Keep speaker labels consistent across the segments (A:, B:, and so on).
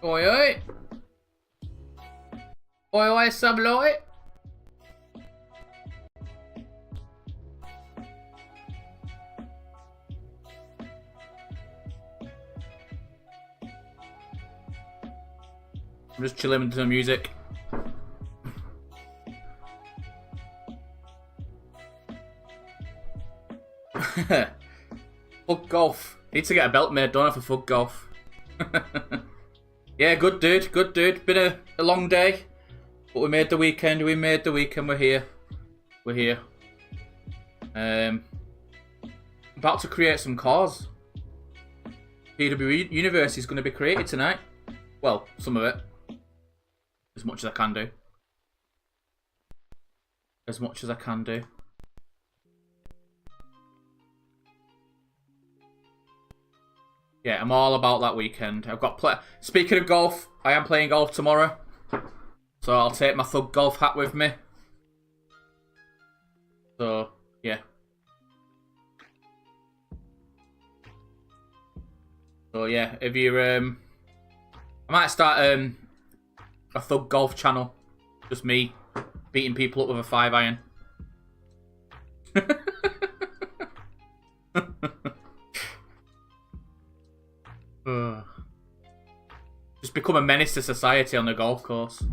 A: Oi, oi. Oi, oi, Sabloy. I'm just chilling with some music. Fug golf. Need to get a belt made, don't I, for fug golf? Yeah, good dude, good dude. Been a long day, but we made the weekend. We made the weekend. We're here. We're here. About to create some cars. PWE Universe is going to be created tonight. Well, some of it. As much as I can do. As much as I can do. Yeah, I'm all about that weekend. I've got Speaking of golf, I am playing golf tomorrow. So I'll take my thug golf hat with me. So, yeah. So yeah, if you're I might start a thug golf channel. Just me beating people up with a 5-iron. Just become a menace to society on the golf course.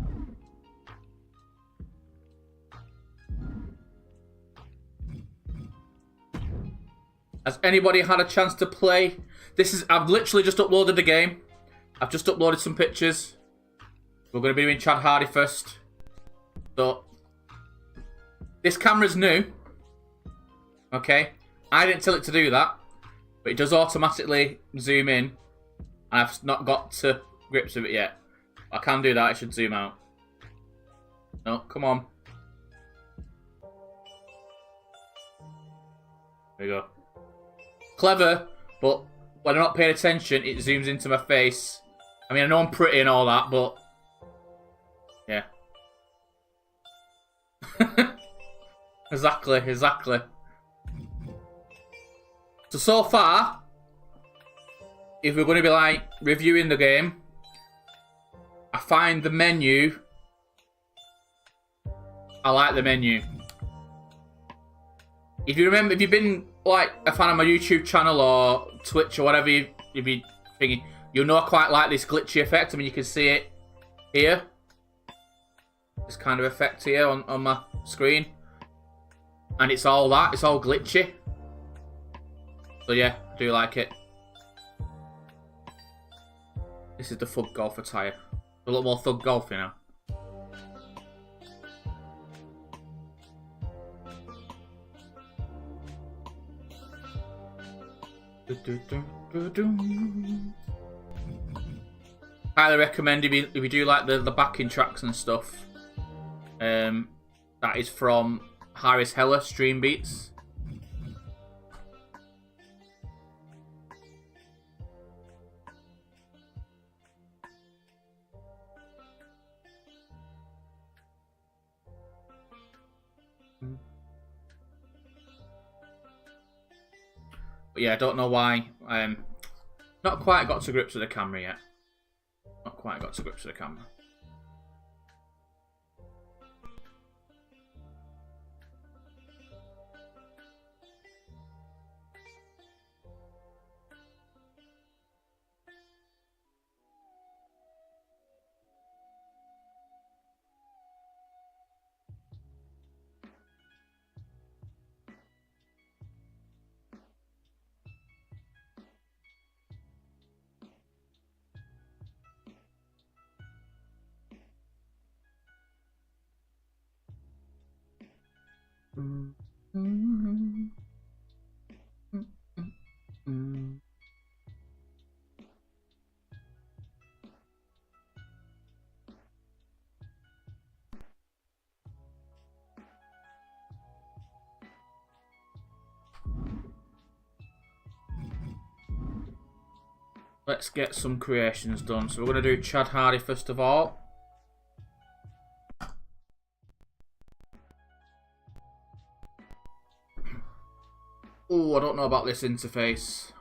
A: Has anybody had a chance to play? I've literally just uploaded the game. I've just uploaded some pictures. We're going to be doing Chad Hardy first. So, this camera's new. Okay. I didn't tell it to do that. But it does automatically zoom in. And I've not got to grips with it yet. I can do that. It should zoom out. No, come on. There we go. Clever, but when I'm not paying attention, it zooms into my face. I mean, I know I'm pretty and all that, but... yeah. Exactly, exactly. So far, if we're going to be, like, reviewing the game, I find the menu... I like the menu. If you remember, if you've been, like, a fan of my YouTube channel or Twitch or whatever you've been thinking, you'll know I quite like this glitchy effect. I mean, you can see it here. This kind of effect here on my screen. And it's all that. It's all glitchy. So, yeah, I do like it. This is the Thug Golf attire. A lot more Thug Golf, you know. Highly recommend if you do like the backing tracks and stuff. That is from Harris Heller Stream Beats. But yeah, I don't know why. Not quite got to grips with the camera yet. Not quite got to grips with the camera. Let's get some creations done. So we're going to do Chad Hardy first of all. Oh, I don't know about this interface.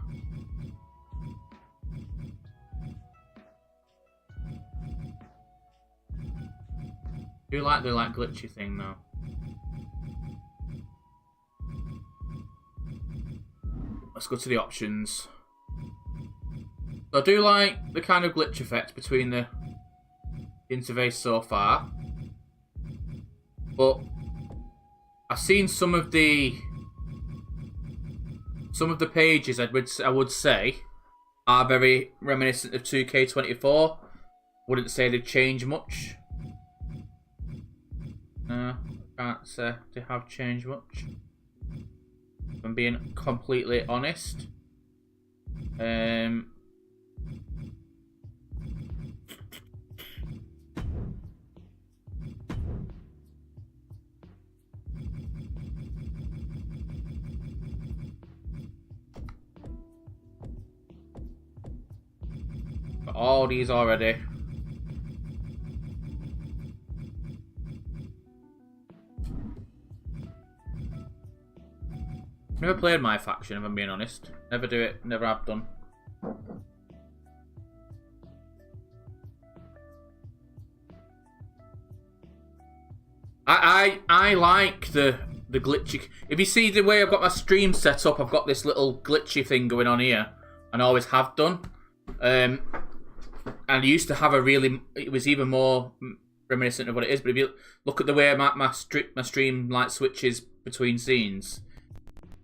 A: Do you like the glitchy thing though? Let's go to the options. So I do like the kind of glitch effect between the interface so far, but I've seen some of the pages I would say are very reminiscent of 2K24. Wouldn't say they've changed much. Can't say they have changed much. If I'm being completely honest. Got all these already. Never played my faction, if I'm being honest. Never do it, never have done. I like the glitchy. If you see the way I've got my stream set up, I've got this little glitchy thing going on here, and I always have done. And I used to have a really, it was even more reminiscent of what it is. But if you look at the way my stream like switches between scenes.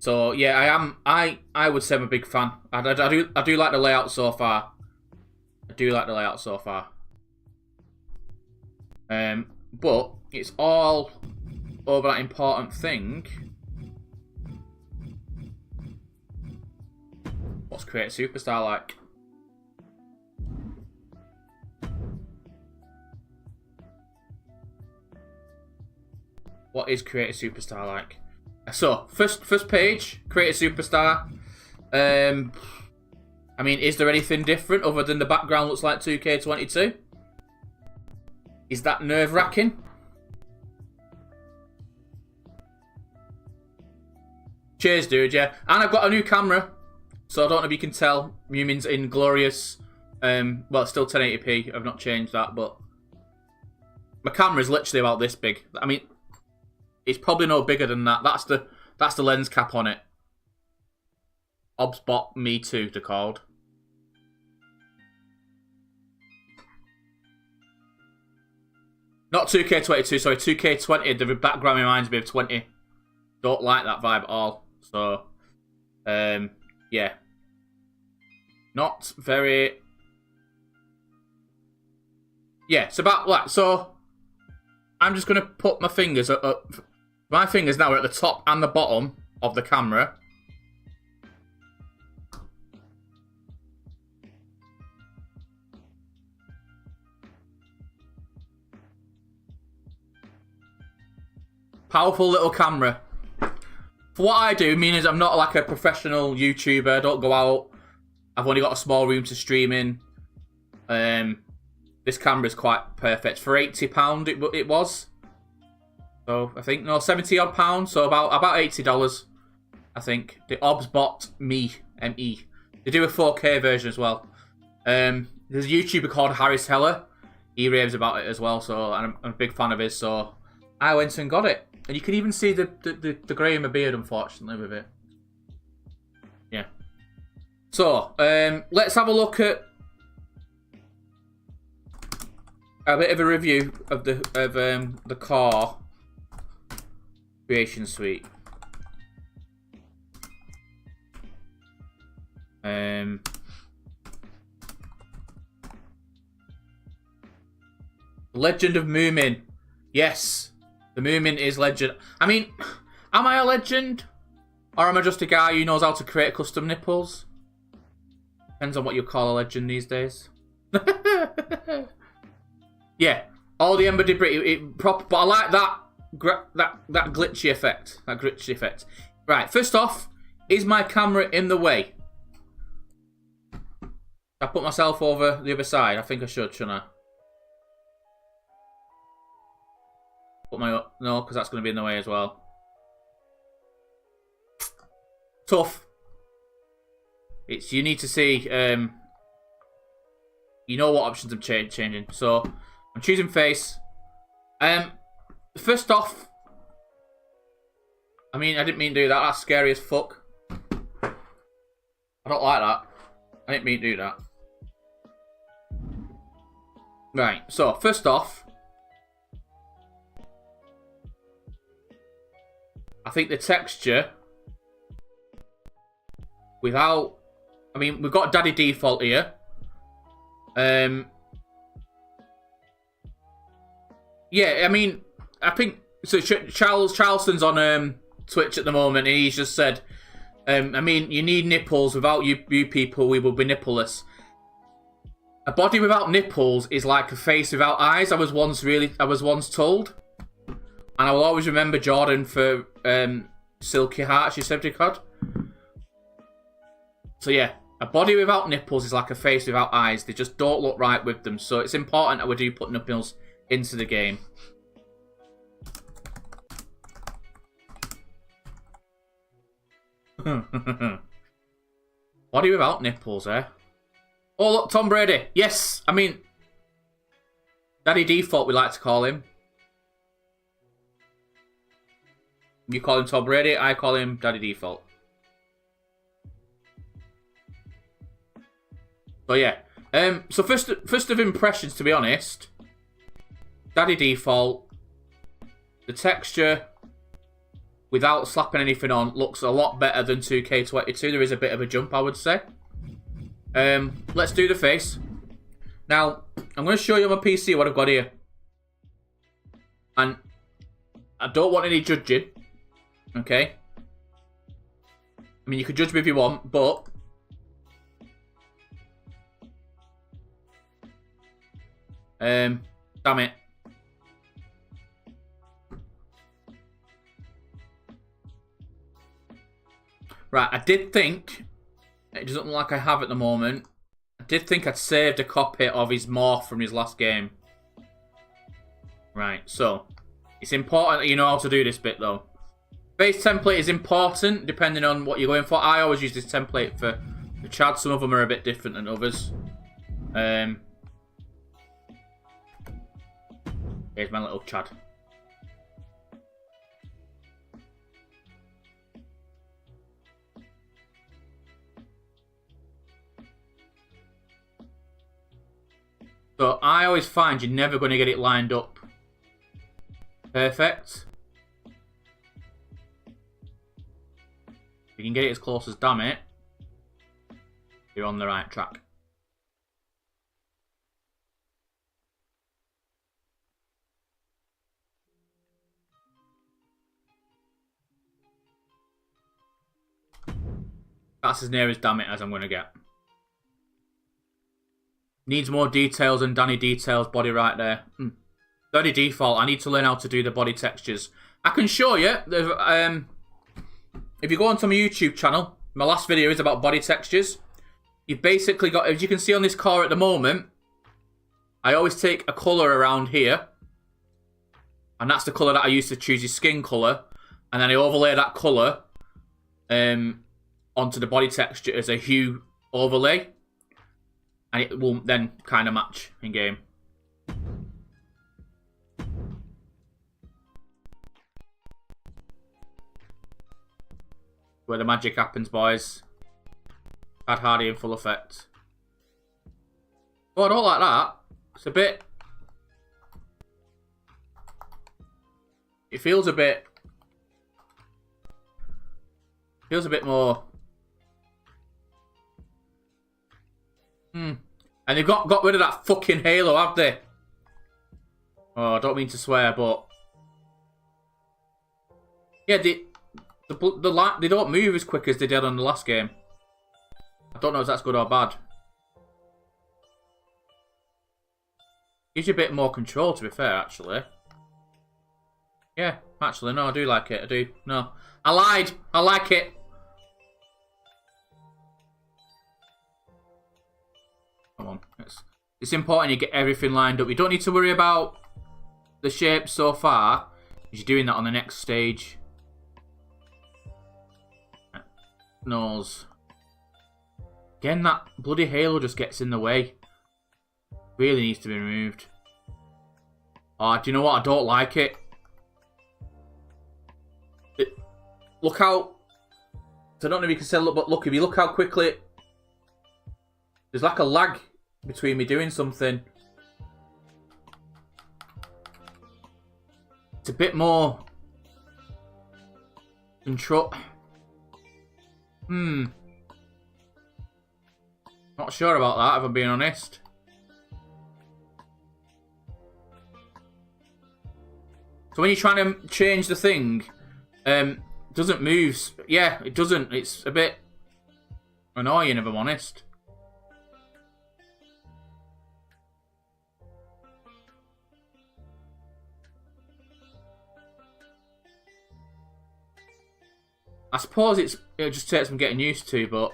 A: So yeah, I would say I'm a big fan. I do like the layout so far. I do like the layout so far. But it's all over that important thing. What's Create a Superstar like? What is Create a Superstar like? So, first page, Create a Superstar. I mean, is there anything different other than the background looks like 2K22? Is that nerve-wracking? Cheers, dude, yeah. And I've got a new camera. So I don't know if you can tell. Mumin's in glorious... well, it's still 1080p. I've not changed that, but... My camera's literally about this big. I mean... It's probably no bigger than that. That's the lens cap on it. Obsbot Me Too, they're called. Not 2K22, sorry, 2K20. The background reminds me of 20. Don't like that vibe at all. So, yeah. Not very... Yeah, it's about like, so... I'm just going to put my fingers up. My fingers now are at the top and the bottom of the camera. Powerful little camera. For what I do, meaning I'm not like a professional YouTuber. I don't go out. I've only got a small room to stream in. This camera is quite perfect. For £80 it was. So I think, no, 70 odd pounds. So about $80, I think. The Obsbot Me, M-E. They do a 4K version as well. There's a YouTuber called Harris Heller. He raves about it as well. So and I'm a big fan of his. So I went and got it. And you can even see the grey in my beard, unfortunately, with it. Yeah. So, let's have a look at a bit of a review of the car creation suite. Legend of Moomin. Yes, the Moomin is legend. I mean, am I a legend? Or am I just a guy who knows how to create custom nipples? Depends on what you call a legend these days. Yeah, all the Ember debris, but I like that glitchy effect. That glitchy effect. Right, first off, is my camera in the way? I put myself over the other side. I think I should, shouldn't I? Put my no, because that's going to be in the way as well. Tough. It's, you need to see. You know what options I'm changing. So I'm choosing face. first off, I mean, I didn't mean to do that. That's scary as fuck. I don't like that. I didn't mean to do that. Right, so first off, I think the texture without, I mean, we've got Daddy Default here. Yeah, I mean, I think so. Charleston's on Twitch at the moment, and he's just said, I mean, you need nipples. Without you people, we will be nippleless. A body without nipples is like a face without eyes. I was once told, and I will always remember Jordan for Silky Heart. She said cod. So yeah, a body without nipples is like a face without eyes. They just don't look right with them. So it's important that we do put nipples into the game. Body without nipples, eh? Oh, look, Tom Brady. Yes, I mean, Daddy Default, we like to call him. You call him Tom Brady, I call him Daddy Default. So yeah, so first of impressions, to be honest, Daddy Default, the texture without slapping anything on looks a lot better than 2K22. There is a bit of a jump, I would say. Let's do the face. Now, I'm going to show you on my PC what I've got here. And I don't want any judging. Okay? I mean, you can judge me if you want, but damn it. Right, I did think, it doesn't look like I have at the moment, I did think I'd saved a copy of his morph from his last game. Right, so, it's important that you know how to do this bit though. Face template is important depending on what you're going for. I always use this template for Chad. Some of them are a bit different than others. Here's my little Chad. So I always find you're never going to get it lined up perfect. If you can get it as close as damn it, you're on the right track. That's as near as damn it as I'm going to get. Needs more details than Danny Details body right there. Daddy Default, I need to learn how to do the body textures. I can show you. If you go onto my YouTube channel, my last video is about body textures. You've basically got, as you can see on this car at the moment, I always take a colour around here. And that's the colour that I use to choose his skin colour. And then I overlay that colour onto the body texture as a hue overlay. And it will then kind of match in game. Where the magic happens, boys. Had Hardy in full effect. Oh, I don't like that. It's a bit... It feels a bit... Feels a bit more... And they've got rid of that fucking halo, have they? Oh, I don't mean to swear, but... Yeah, they don't move as quick as they did on the last game. I don't know if that's good or bad. Gives you a bit more control, to be fair, actually. Yeah, actually, no, I do like it. I do. No. I lied. I like it. Come on. It's important you get everything lined up. You don't need to worry about the shape so far. You're doing that on the next stage. Nose. Again, that bloody halo just gets in the way. Really needs to be removed. Oh, do you know what? I don't like it. look how... I don't know if you can say look, but look, if you look how quickly... There's like a lag between me doing something. It's a bit more... control... Not sure about that, if I'm being honest. So when you're trying to change the thing, it doesn't move. Yeah, it doesn't. It's a bit annoying, if I'm honest. I suppose it just takes some getting used to, but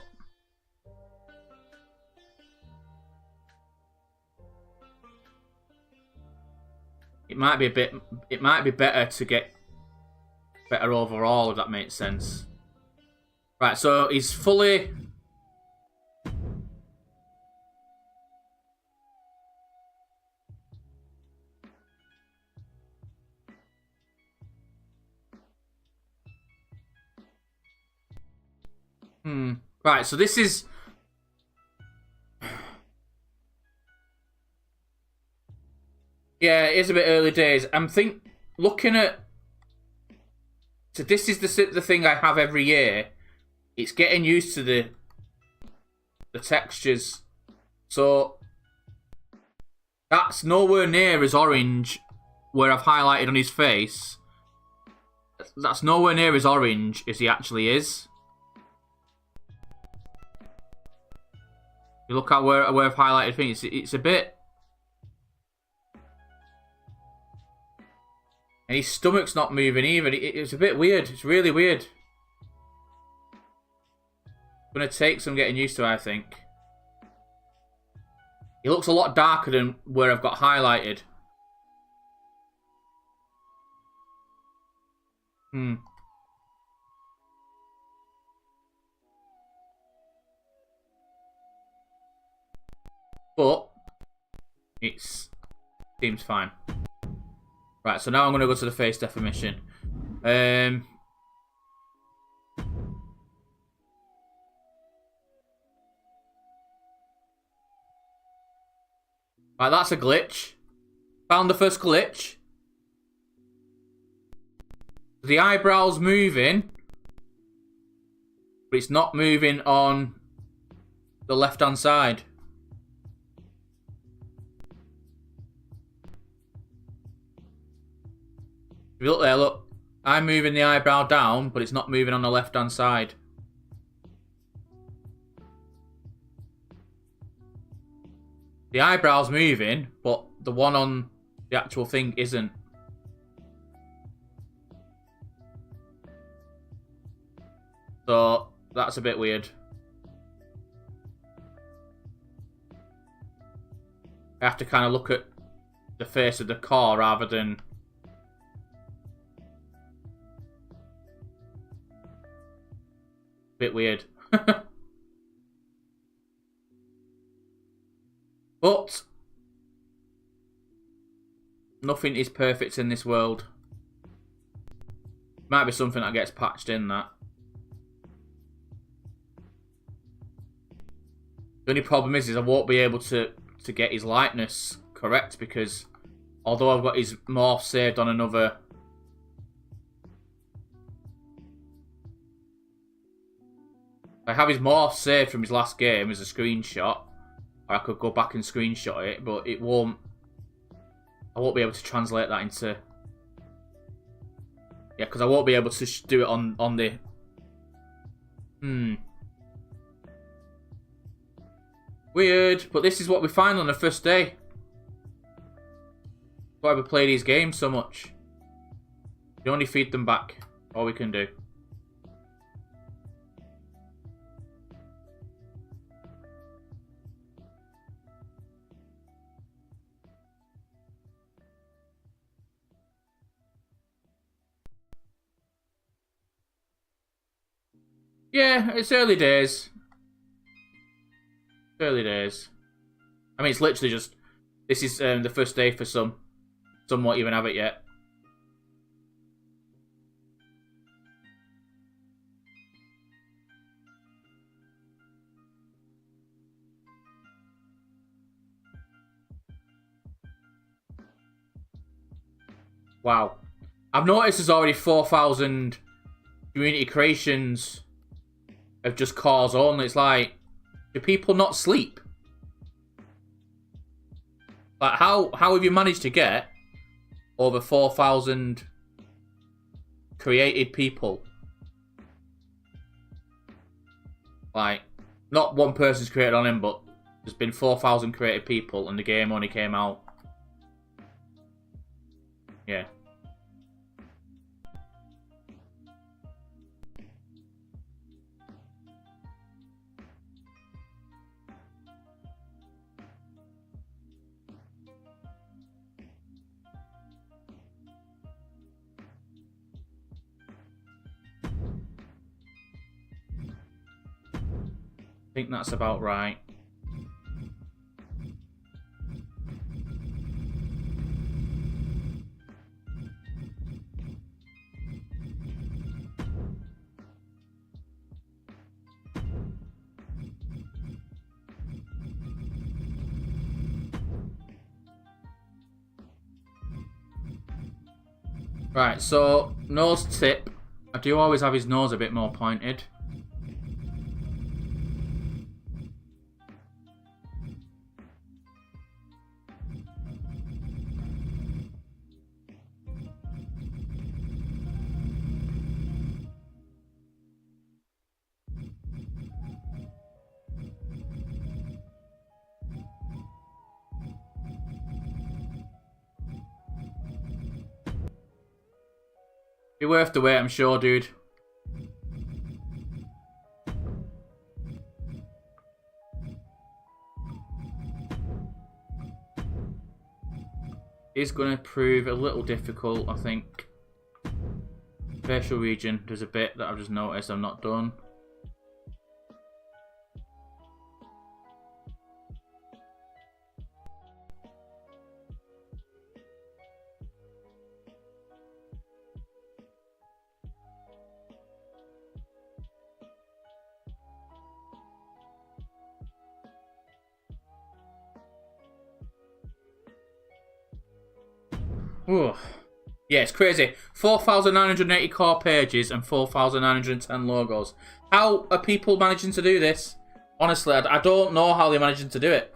A: it might be a bit. It might be better to get better overall, if that makes sense. Right, so he's fully. Right, so this is... Yeah, it is a bit early days. I'm looking at... So this is the thing I have every year. It's getting used to the textures. So that's nowhere near as orange where I've highlighted on his face. That's nowhere near as orange as he actually is. You look at where I've highlighted things. It's a bit... And his stomach's not moving either. It's a bit weird. It's really weird. It's going to take some getting used to, I think. He looks a lot darker than where I've got highlighted. But it seems fine. Right, so now I'm going to go to the face definition. Right, that's a glitch. Found the first glitch. The eyebrow's moving, but it's not moving on the left-hand side. If you look there, look. I'm moving the eyebrow down, but it's not moving on the left-hand side. The eyebrow's moving, but the one on the actual thing isn't. So, that's a bit weird. I have to kind of look at the face of the car rather than... Bit weird. But nothing is perfect in this world. Might be something that gets patched in, that. The only problem is I won't be able to get his likeness correct, because although I've got his morph saved on another... I have his morph saved from his last game as a screenshot, or I could go back and screenshot it, but it won't. I won't be able to translate that into. Yeah, because I won't be able to do it on the. Weird, but this is what we find on the first day. That's why we play these games so much. You only feed them back. All we can do. Yeah, it's early days. Early days. I mean, it's literally just... This is the first day for some. Some won't even have it yet. Wow. I've noticed there's already 4,000 community creations of just cars only. It's like, do people not sleep? Like, how have you managed to get over 4,000 created people? Like, not one person's created on him, but there's been 4,000 created people and the game only came out. Yeah. I think that's about right. Right, so nose tip. I do always have his nose a bit more pointed. Be worth the wait, I'm sure, dude. It's going to prove a little difficult, I think. Facial region, there's a bit that I've just noticed I'm not done. Ooh. Yeah, it's crazy. 4,980 core pages and 4,910 logos. How are people managing to do this? Honestly, I don't know how they're managing to do it.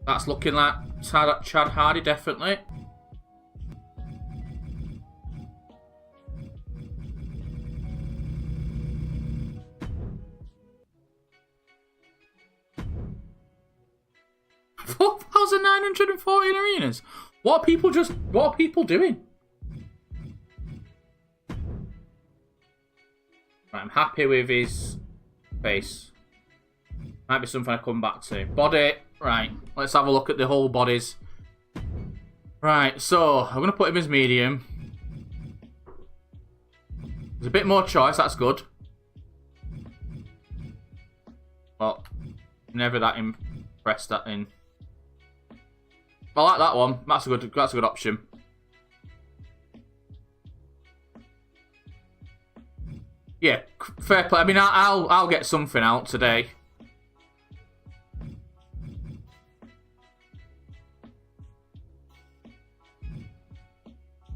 A: That's looking like Chad Hardy, definitely. $4,940 arenas. What are people doing? Right, I'm happy with his face. Might be something I come back to. Body. Right, let's have a look at the whole bodies. Right, so I'm going to put him as medium. There's a bit more choice, that's good. But never that impressed that in. I like that one. That's a good option. Yeah, fair play. I mean, I'll get something out today.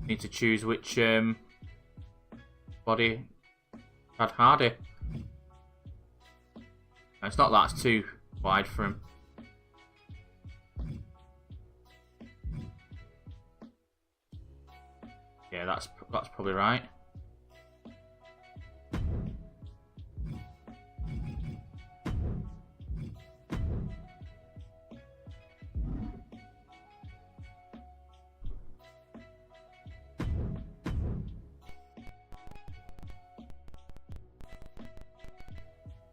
A: Need to choose which body Chad Hardy. It's not that it's too wide for him. Yeah, that's probably right.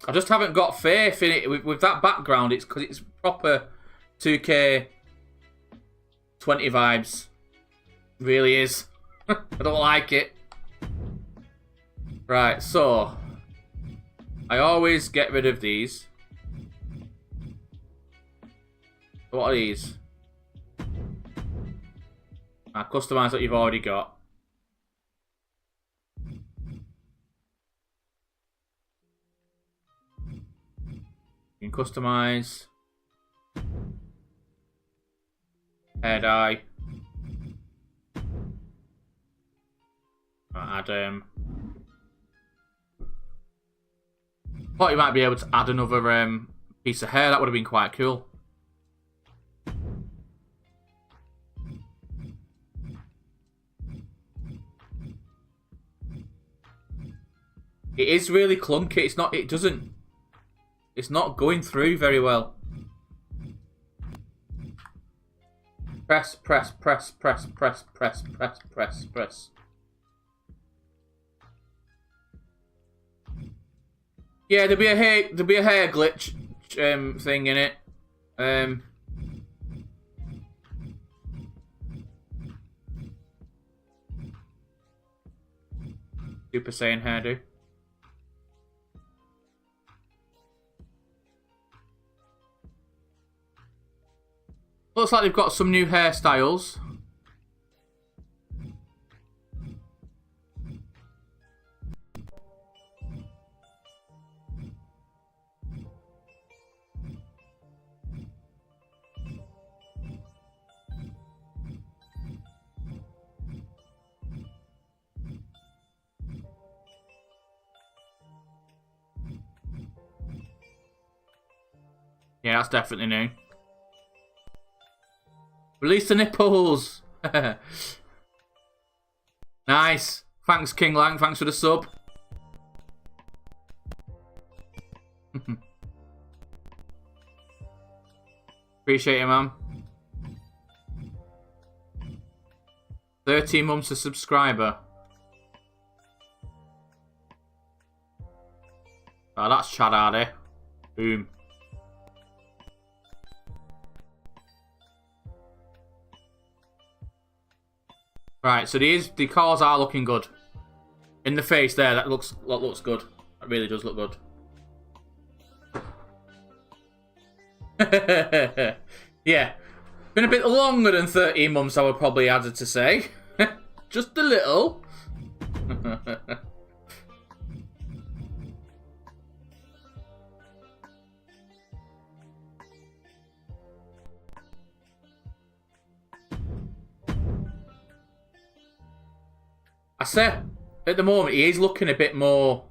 A: I just haven't got faith in it with that background. It's because it's proper 2K20 vibes. It really is. I don't like it. Right, so I always get rid of these. What are these? Customize what you've already got. You can customize. Hair dye. Add thought you might be able to add another piece of hair. That would have been quite cool. It is really clunky. It's not. It doesn't. It's not going through very well. Press, press, press, press, press, press, press, press, press. Yeah, there'll be a hair glitch thing in it. Super Saiyan hairdo. Looks like they've got some new hairstyles. Yeah, that's definitely new. Release the nipples! Nice. Thanks, King Lang. Thanks for the sub. Appreciate it, man. 13 months a subscriber. Oh, that's Chad Hardy. Boom. Right, so the cars are looking good. In the face there, that looks good. That really does look good. Yeah. Been a bit longer than 13 months, I would probably add to say. Just a little. I say, at the moment, he is looking a bit more...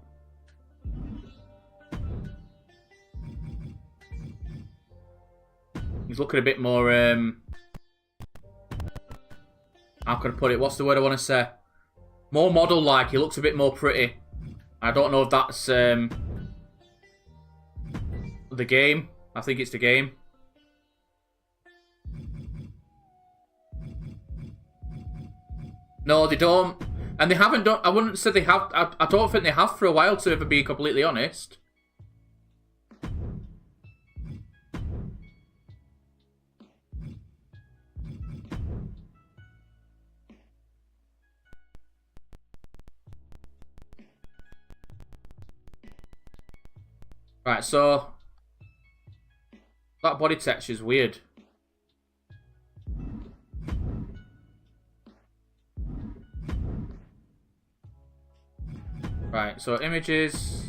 A: He's looking a bit more, how can I put it? What's the word I want to say? More model-like. He looks a bit more pretty. I don't know if that's, the game. I think it's the game. No, they don't. And they haven't done... I wouldn't say they have... I don't think they have for a while, to ever be completely honest. Right, so... That body texture is weird. Right, so images,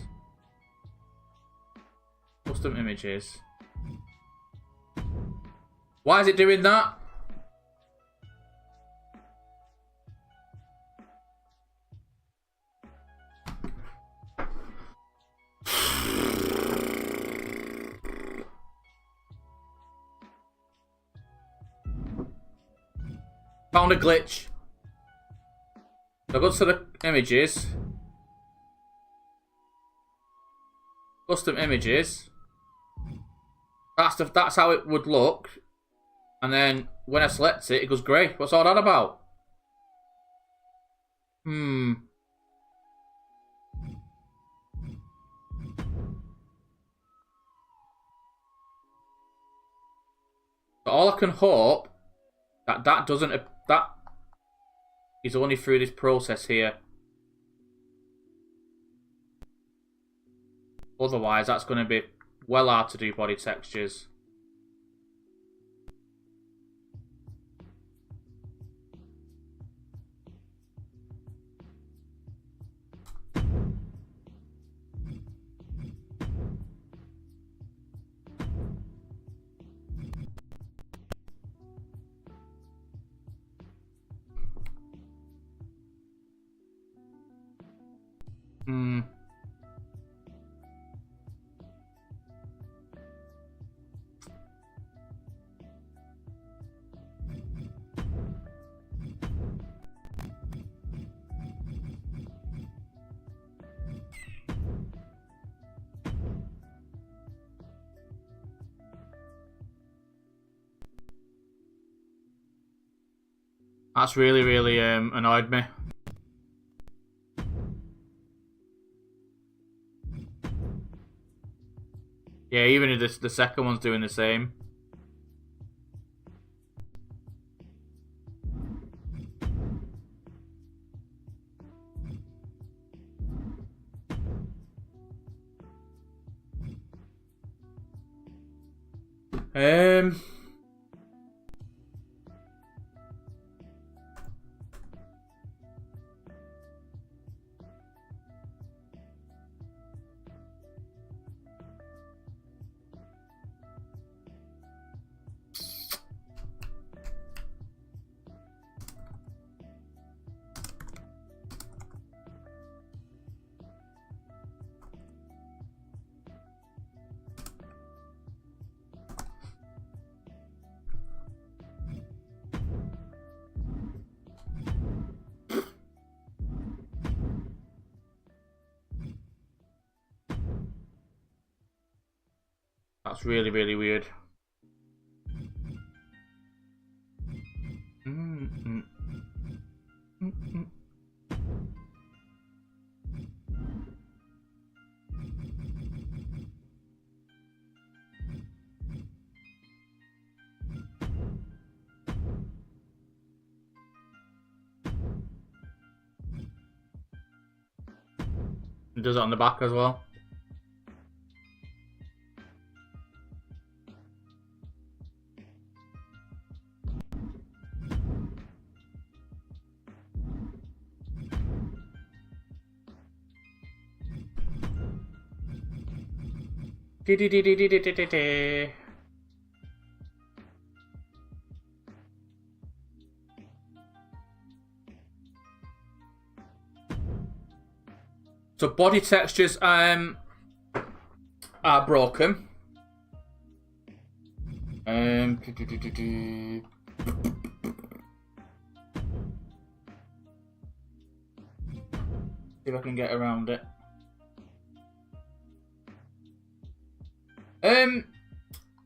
A: custom images. Why is it doing that? Found a glitch. So go to the images. Custom images. That's how it would look. And then when I select it, it goes grey. What's all that about? So all I can hope that doesn't... That is only through this process here. Otherwise, that's going to be well hard to do body textures. Hmm. That's really annoyed me. Yeah, even if the second one's doing the same. Um. That's really weird. It does it on the back as well. So body textures are broken. See if I can get around it.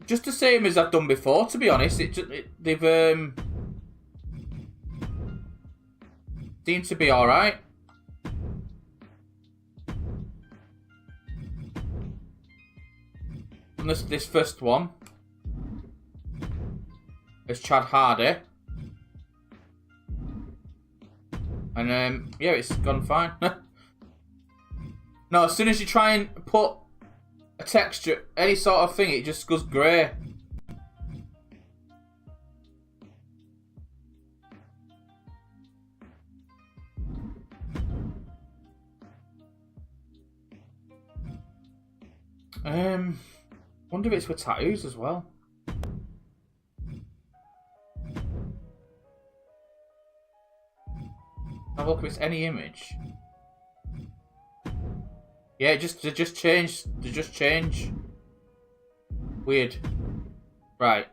A: Just the same as I've done before, to be honest. They've seem to be all right. And this first one is Chad Hardy, and yeah, it's gone fine. No, as soon as you try and put a texture, any sort of thing, it just goes grey. Wonder if it's with tattoos as well. Have a look if it's any image. Yeah, they just change. Weird. Right.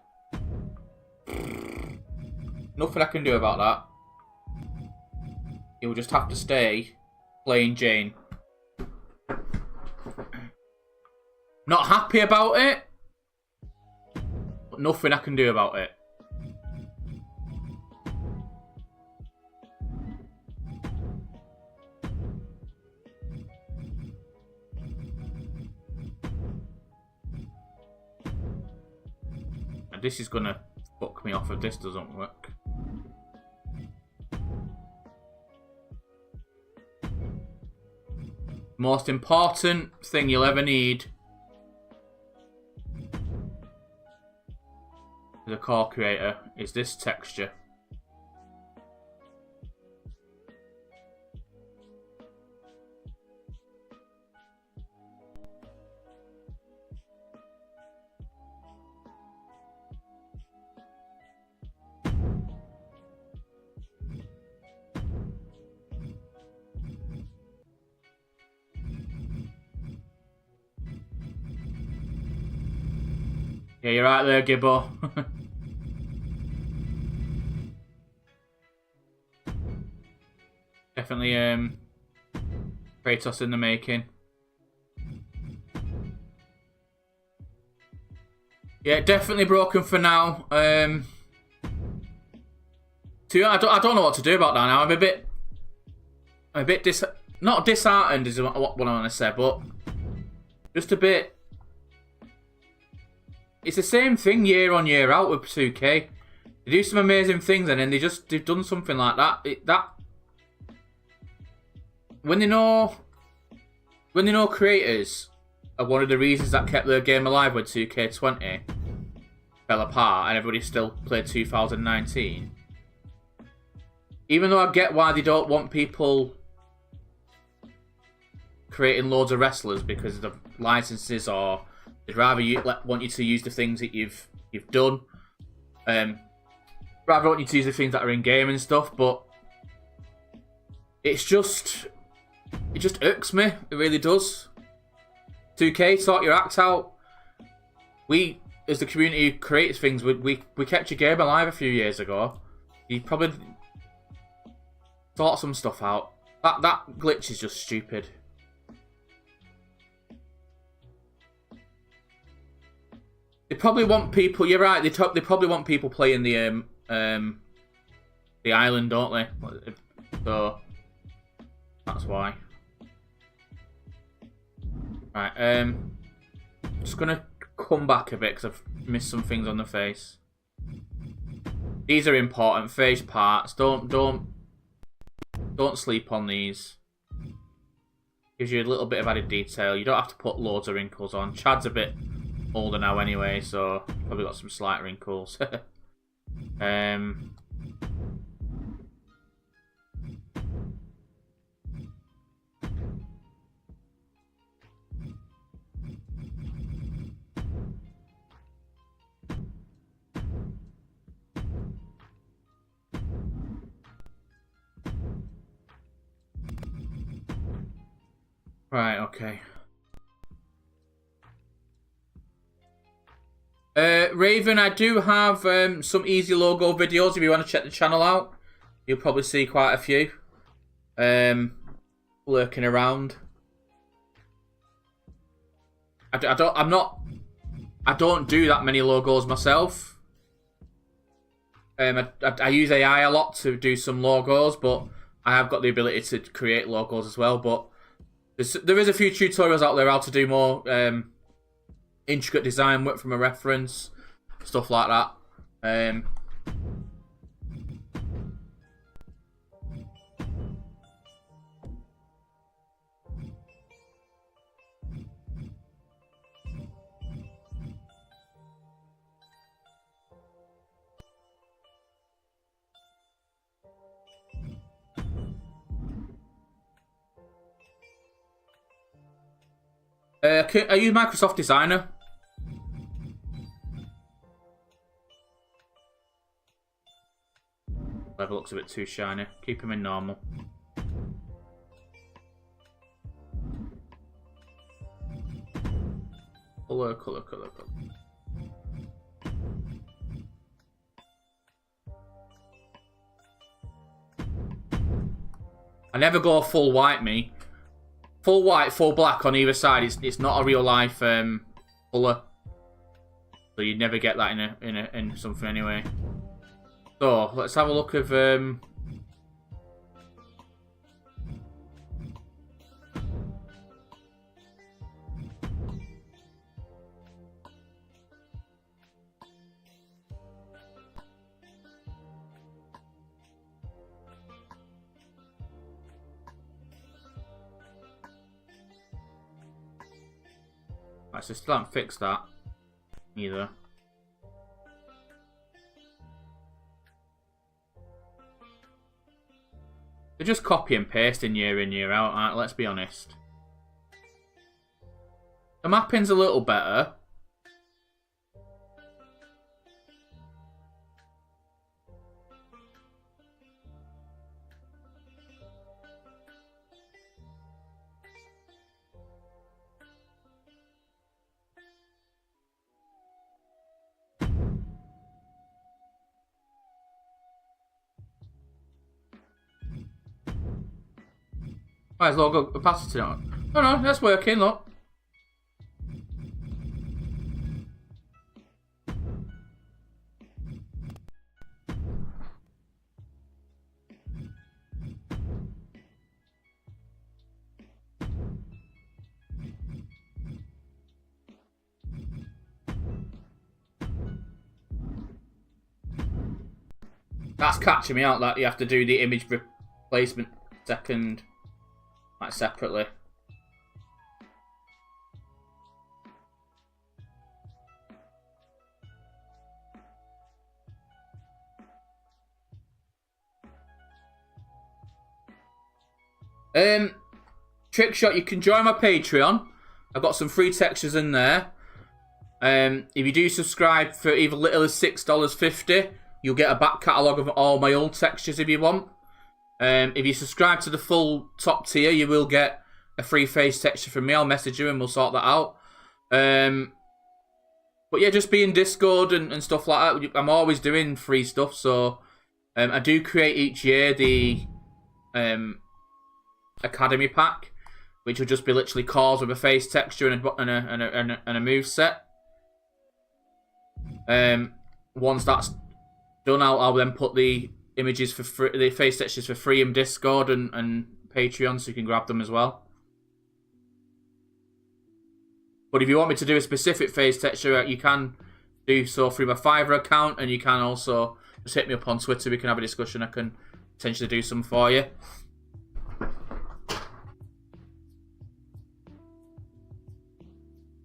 A: Nothing I can do about that. You'll just have to stay plain Jane. Not happy about it, but nothing I can do about it. And this is gonna fuck me off if this doesn't work. Most important thing you'll ever need as a core creator is this texture. Yeah, you're right there, Gibbo. Definitely Kratos in the making. Yeah, definitely broken for now. I don't know what to do about that now. I'm a bit not disheartened is what I want to say, but just a bit. It's the same thing year on year out with 2K. They do some amazing things, and then they've done something like that. When they know creators are one of the reasons that kept their game alive when 2K20 fell apart and everybody still played 2019. Even though I get why they don't want people creating loads of wrestlers because of the licenses, or they'd rather want you to use the things that you've done. Rather want you to use the things that are in game and stuff, but it just irks me. It really does. 2K, sort your act out. We, as the community who creates things, we kept your game alive a few years ago. You probably sort some stuff out. That glitch is just stupid. They probably want people. You're right. They probably want people playing the island, don't they? So that's why. Right. Just gonna come back a bit because I've missed some things on the face. These are important face parts. Don't sleep on these. Gives you a little bit of added detail. You don't have to put loads of wrinkles on. Chad's a bit older now anyway, so probably got some slight wrinkles. Right, okay. Raven, I do have some easy logo videos. If you want to check the channel out, you'll probably see quite a few lurking around. I don't do that many logos myself. I use AI a lot to do some logos, but I have got the ability to create logos as well. But there is a few tutorials out there how to do more intricate design, work from a reference, stuff like that. I use Microsoft Designer. Level looks a bit too shiny. Keep him in normal. Colour. I never go full white, me. Full white, full black on either side. It's not a real life colour. So you'd never get that in something anyway. So let's have a look of right, so still haven't fixed that either. They're just copy and pasting year in, year out, aren't they? Let's be honest. The mapping's a little better. Why is logo opacity on? No, no, that's working, look. That's catching me out that you have to do the image replacement second, like separately. Trick shot, you can join my Patreon. I've got some free textures in there. If you do subscribe for either little as $6.50, you'll get a back catalogue of all my old textures if you want. If you subscribe to the full top tier, you will get a free face texture from me. I'll message you and we'll sort that out. But yeah, just be in Discord and stuff like that. I'm always doing free stuff, so I do create each year the Academy pack, which will just be literally cars with a face texture and a move set. Once that's done, I'll then put the images for free, the face textures for free in Discord and Patreon, so you can grab them as well. But if you want me to do a specific face texture, you can do so through my Fiverr account, and you can also just hit me up on Twitter. We can have a discussion. I can potentially do some for you.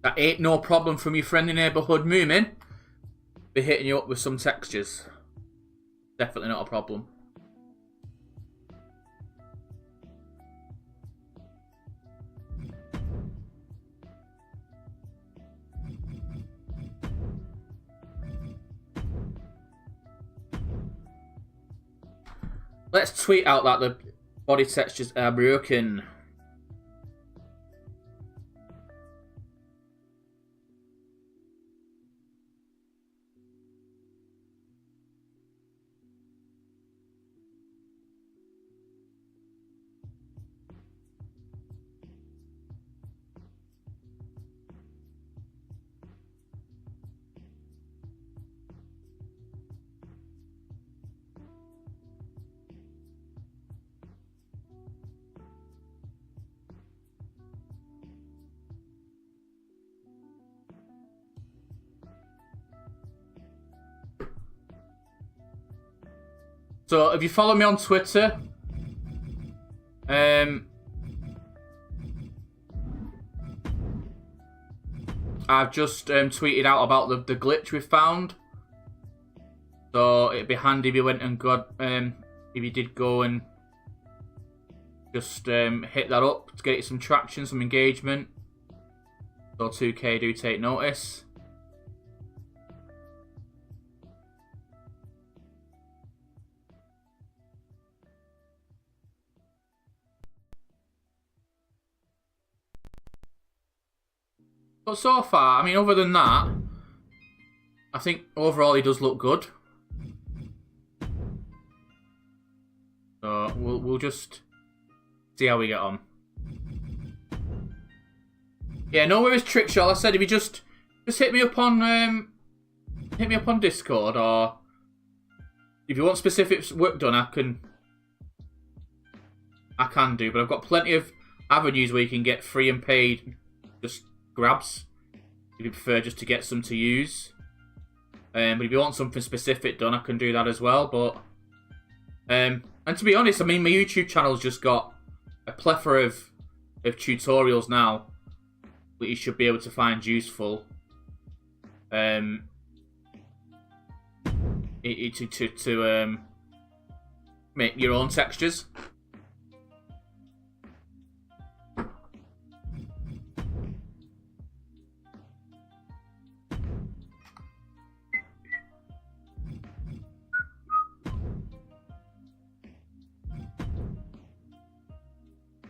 A: That ain't no problem from your friendly neighbourhood Moomin. Be hitting you up with some textures. Definitely not a problem. Let's tweet out that the body textures are broken. So if you follow me on Twitter, I've just tweeted out about the glitch we found. So it'd be handy if you went and got, if you did go and just hit that up to get some traction, some engagement. So 2K do take notice. But so far, I mean, other than that, I think overall he does look good. So we'll just see how we get on. Yeah, no worries, trick shot. Like I said, if you just hit me up on Discord, or if you want specific work done, I can do. But I've got plenty of avenues where you can get free and paid just grabs if you prefer just to get some to use. But if you want something specific done, I can do that as well. But and to be honest, I mean, my YouTube channel's just got a plethora of tutorials now that you should be able to find useful. To make your own textures.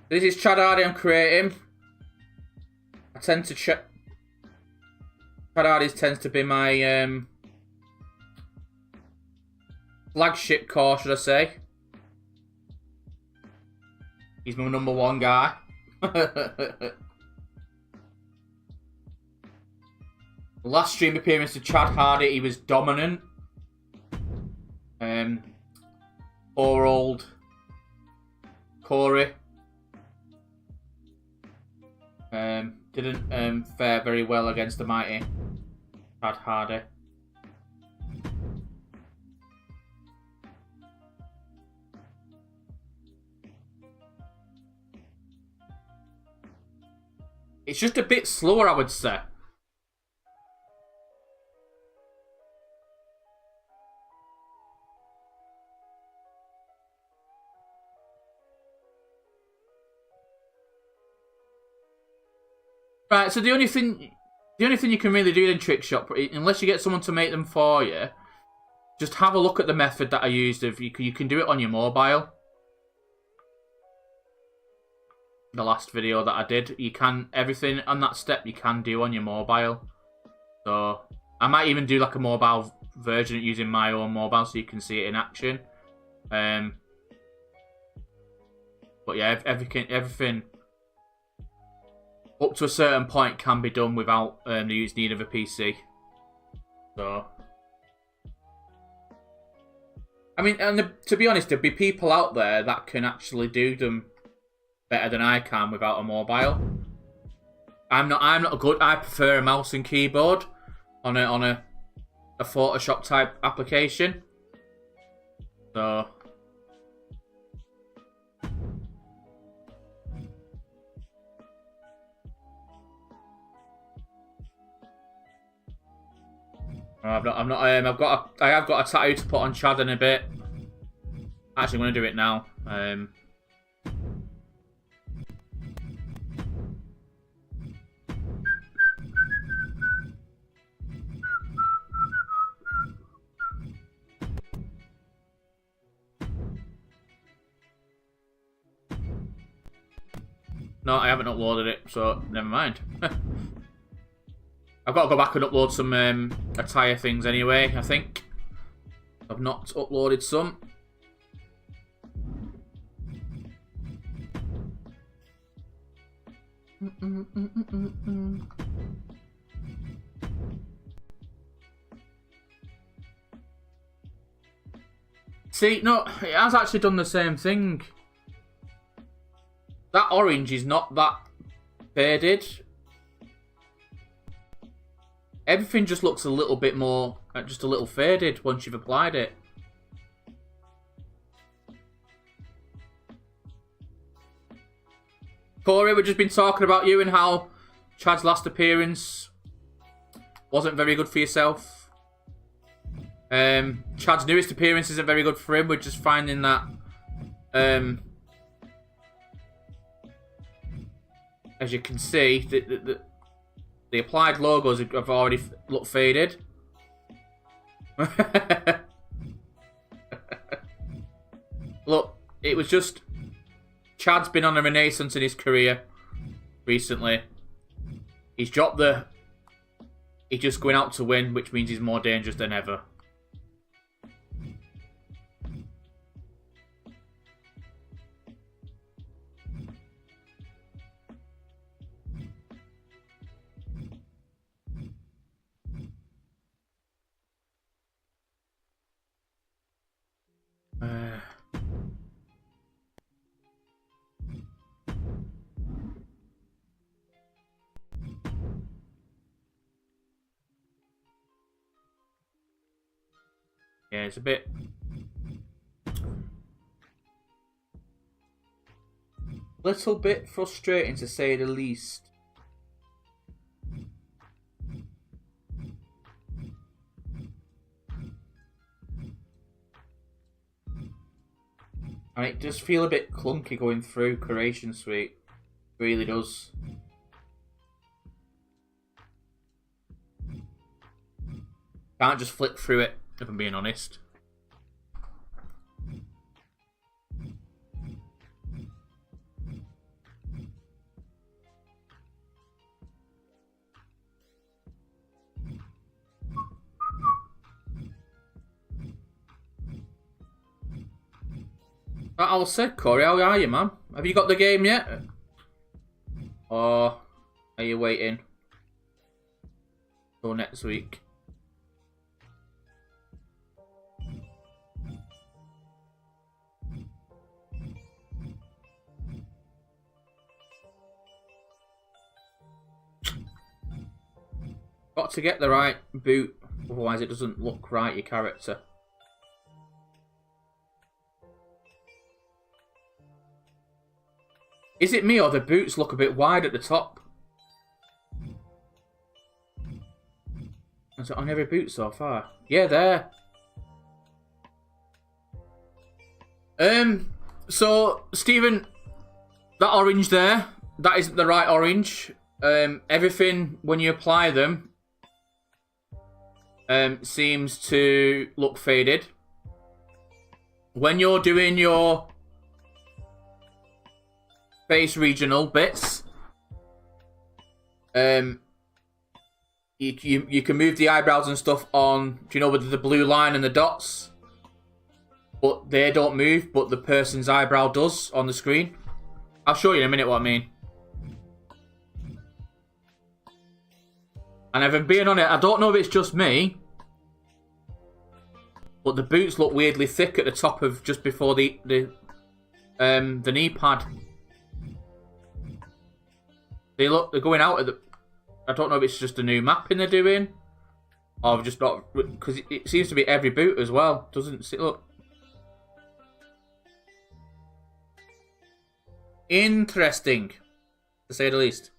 A: This is Chad Hardy I'm creating. I tend to Chad Hardy's tends to be my flagship core, should I say. He's my number one guy. The last stream appearance of Chad Hardy, he was dominant. Poor old Corey. Didn't fare very well against the mighty Chad Hardy. It's just a bit slower, I would say. Right, so the only thing you can really do in Trick Shot, unless you get someone to make them for you, just have a look at the method that I used. Of you can do it on your mobile. The last video that I did, you can everything on that step you can do on your mobile. So I might even do like a mobile version using my own mobile so you can see it in action. But yeah, everything up to a certain point can be done without the need of a PC. So, I mean, and to be honest, there'd be people out there that can actually do them better than I can without a mobile. I'm not good. I prefer a mouse and keyboard on a Photoshop type application. So. I have got a tattoo to put on Chad in a bit. Actually, I'm gonna do it now. No, I haven't uploaded it, so never mind. I've got to go back and upload some attire things anyway, I think. I've not uploaded some. See, no, it has actually done the same thing. That orange is not that faded. Everything just looks a little bit more, just a little faded once you've applied it. Corey, we've just been talking about you and how Chad's last appearance wasn't very good for yourself. Chad's newest appearance isn't very good for him. We're just finding that as you can see, the applied logos have already looked faded. Look, it was just... Chad's been on a renaissance in his career recently. He's dropped the... He's just going out to win, which means he's more dangerous than ever. Yeah, it's a bit... little bit frustrating to say the least. And it does feel a bit clunky going through Creation Suite. It really does. Can't just flick through it, if I'm being honest. I'll say, Corey, how are you, man? have you got the game yet? Or are you waiting till next week? Got to get the right boot, otherwise it doesn't look right, your character. Is it me or the boots look a bit wide at the top? Is it on every boot so far? Yeah, there. So, Stephen, that orange there, that isn't the right orange. Everything, when you apply them, seems to look faded. When you're doing your face regional bits, you can move the eyebrows and stuff on, do you know, with the blue line and the dots? But they don't move, but the person's eyebrow does on the screen. I'll show you in a minute what I mean. And if I'm being honest, I don't know if it's just me, but the boots look weirdly thick at the top of just before the knee pad. They're going out at the. I don't know if it's just a new mapping they're doing, or just not, because it seems to be every boot as well, doesn't it? Look. Interesting, to say the least.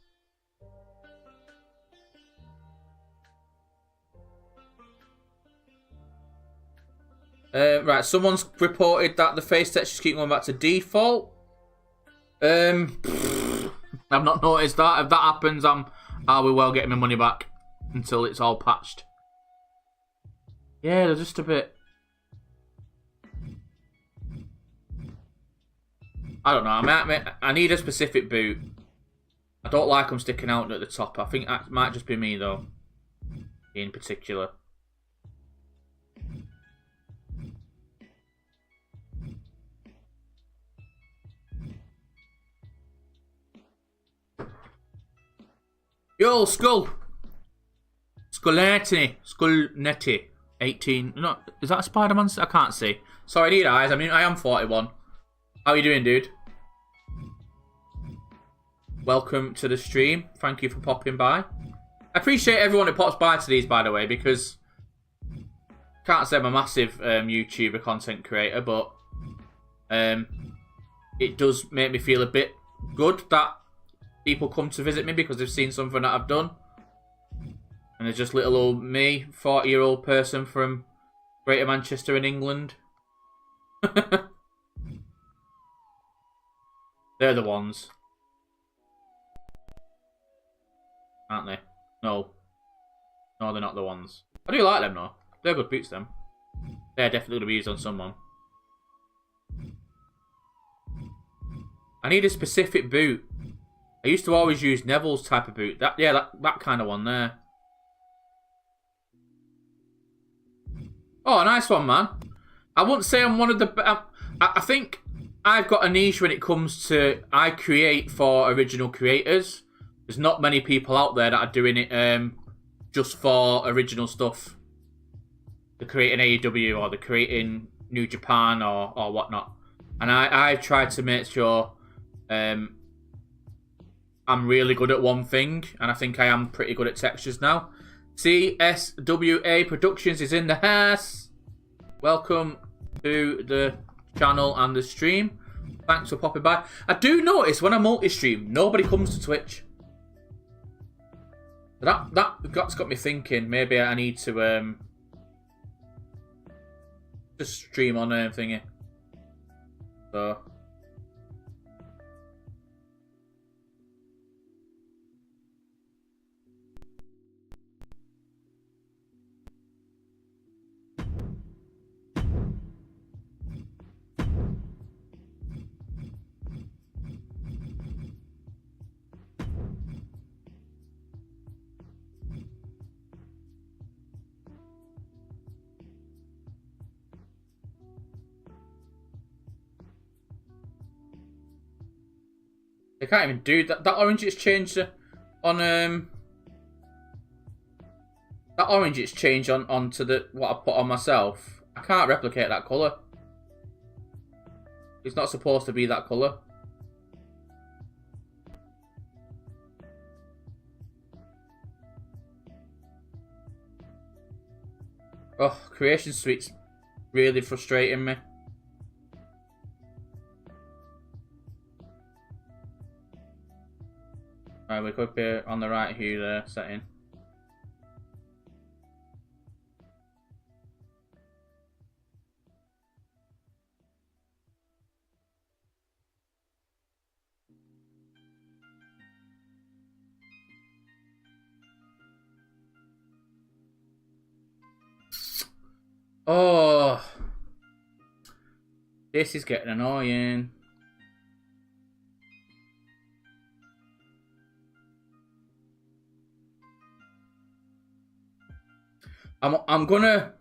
A: Right, someone's reported that the face textures keep going back to default. I've not noticed that. If that happens, I'll be well getting my money back until it's all patched. Yeah, they're just a bit. I don't know. I need a specific boot. I don't like them sticking out at the top. I think that might just be me though, in particular. Yo, Skull! Skullnetti. 18. No, is that a Spider-Man? I can't see. Sorry, I need eyes. I mean, I am 41. How you doing, dude? Welcome to the stream. Thank you for popping by. I appreciate everyone who pops by to these, by the way, because can't say I'm a massive YouTuber content creator, but it does make me feel a bit good that people come to visit me because they've seen something that I've done. And there's just little old me, 40-year-old person from Greater Manchester in England. They're the ones. Aren't they? No. No, they're not the ones. I do like them though. They're good boots, them. They're definitely going to be used on someone. I need a specific boot. I used to always use Neville's type of boot. That kind of one there. Oh, nice one, man. I wouldn't say I'm one of the... I think I've got a niche when it comes to... I create for original creators. There's not many people out there that are doing it just for original stuff. They're creating AEW or they're creating New Japan or whatnot. And I've tried to make sure I'm really good at one thing. And I think I am pretty good at textures now. CSWA Productions is in the house. Welcome to the channel and the stream. Thanks for popping by. I do notice when I multi-stream, nobody comes to Twitch. That's got me thinking. Maybe I need to just stream on thingy. So. They can't even do that. That orange it's changed on that orange it's changed onto the what I put on myself. I can't replicate that colour. It's not supposed to be that colour. Oh, Creation Suite's really frustrating me. Alright, we could be on the right hue there, setting. Oh, this is getting annoying. I'm gonna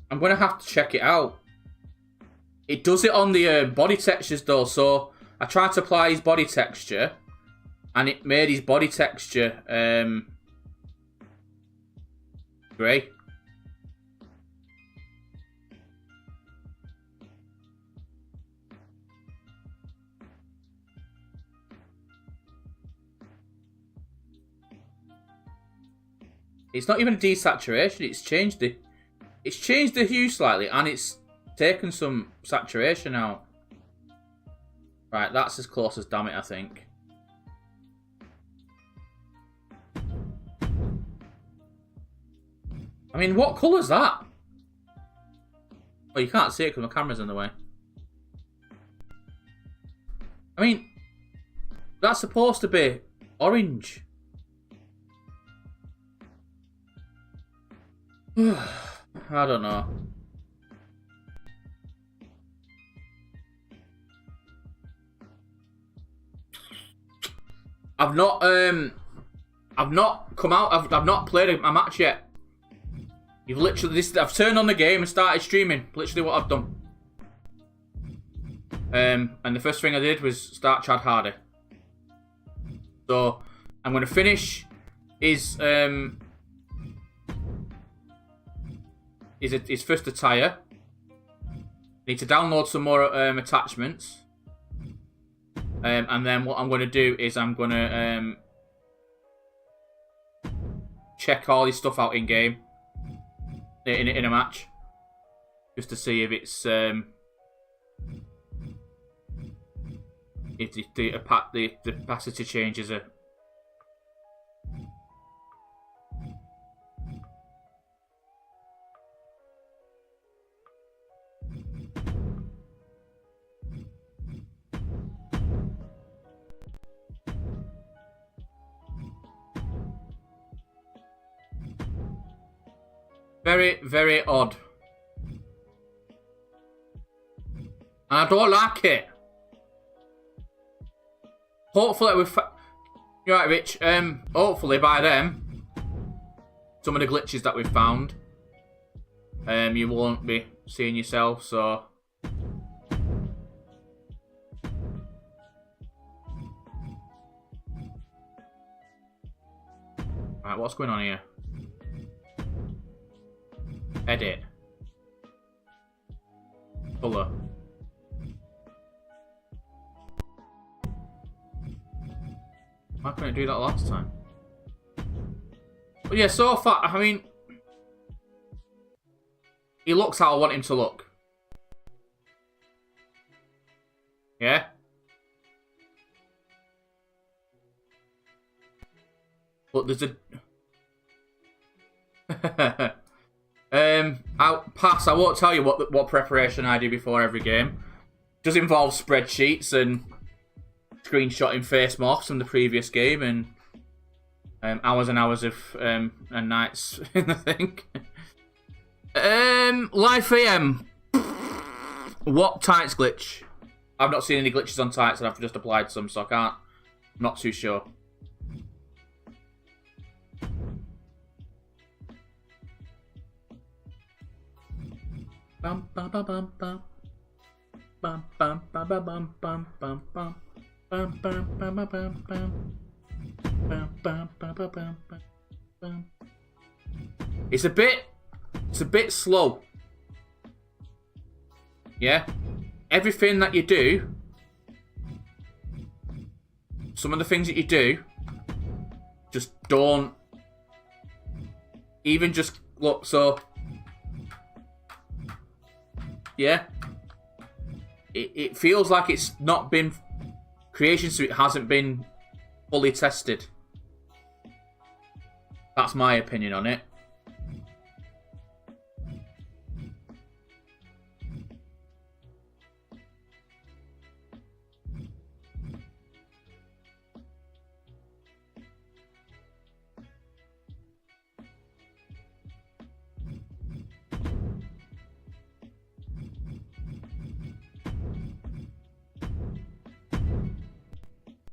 A: have to check it out. It does it on the body textures though, so I tried to apply his body texture, and it made his body texture grey. It's not even a desaturation. It's changed the hue slightly, and it's taken some saturation out. Right, that's as close as damn it, I think. I mean, what colour's that? Oh, you can't see it because my camera's in the way. I mean, that's supposed to be orange. I don't know. I've not come out. I've not played a match yet. You've literally I've turned on the game and started streaming. Literally what I've done. And the first thing I did was start Chad Hardy. So I'm gonna finish his first attire. Need to download some more attachments. And then what I'm going to do is I'm going to check all his stuff out in game, in a match, just to see if it's if the opacity changes are. Very, very odd. And I don't like it. Hopefully you're right, Rich. Hopefully by then, some of the glitches that we've found, you won't be seeing yourself, so. Right, what's going on here? Edit. Colour. Why couldn't I do that last time? But yeah, so far, I mean, he looks how I want him to look. Yeah? But there's a... I'll pass. I won't tell you what preparation I do before every game. It does involve spreadsheets and screenshotting face morphs from the previous game and hours and hours of and nights in the thing. Live AM. What tights glitch? I've not seen any glitches on tights, and I've just applied some, so I can't. I'm not too sure. Bum bum bum bum bum bum bum bum bum bum bum bum It's a bit slow. Yeah. Everything that you do, some of the things that you do, just don't even just look. So yeah, it feels like it's not been, Creation Suite hasn't been fully tested. That's my opinion on it.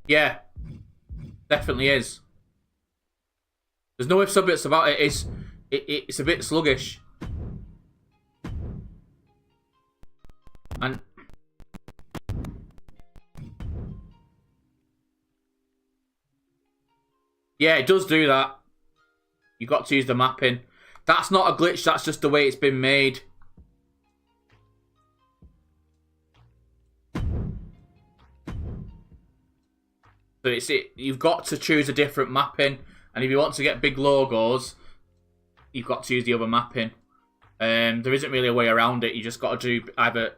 A: Yeah, definitely is. There's no ifs or buts about it. It's a bit sluggish, and yeah, it does do that. You got to use the mapping. That's not a glitch. That's just the way it's been made. So you've got to choose a different mapping, and if you want to get big logos, you've got to use the other mapping. There isn't really a way around it. You just got to either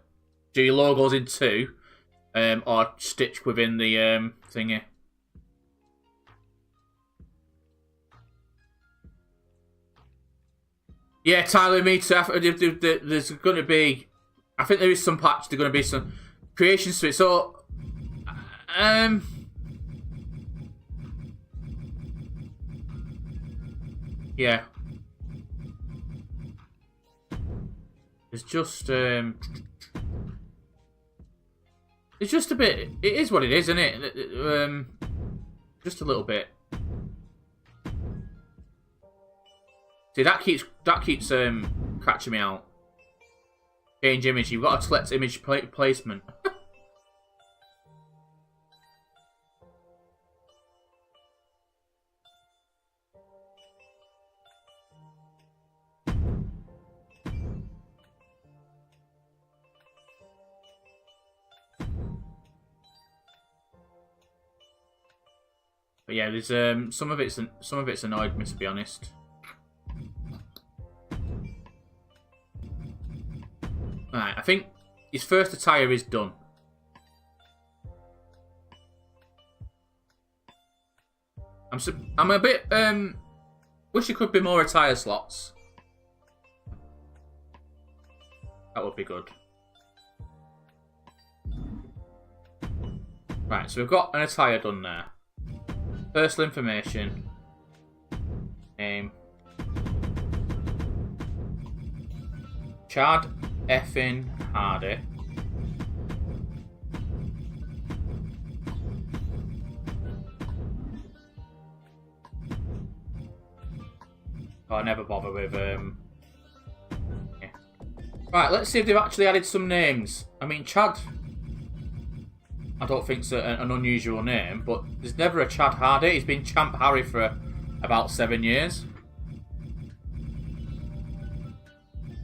A: do your logos in two, or stitch within the thingy. Yeah, Tyler, me too. There's going to be, I think there is some patch. There's going to be some Creation Suite. So, yeah. It's just a bit. It is what it is, isn't it? Just a little bit. See, that keeps catching me out. Change image. You've got to select image placement. But yeah, there's some of it's annoyed me, to be honest. Right, I think his first attire is done. I'm a bit wish there could be more attire slots. That would be good. Right, so we've got an attire done there. Personal information. Name. Chad effing Hardy. Oh, I never bother with yeah. Right, let's see if they've actually added some names. I mean, Chad, I don't think it's an unusual name, but there's never a Chad Hardy. He's been Champ Harry for about 7 years.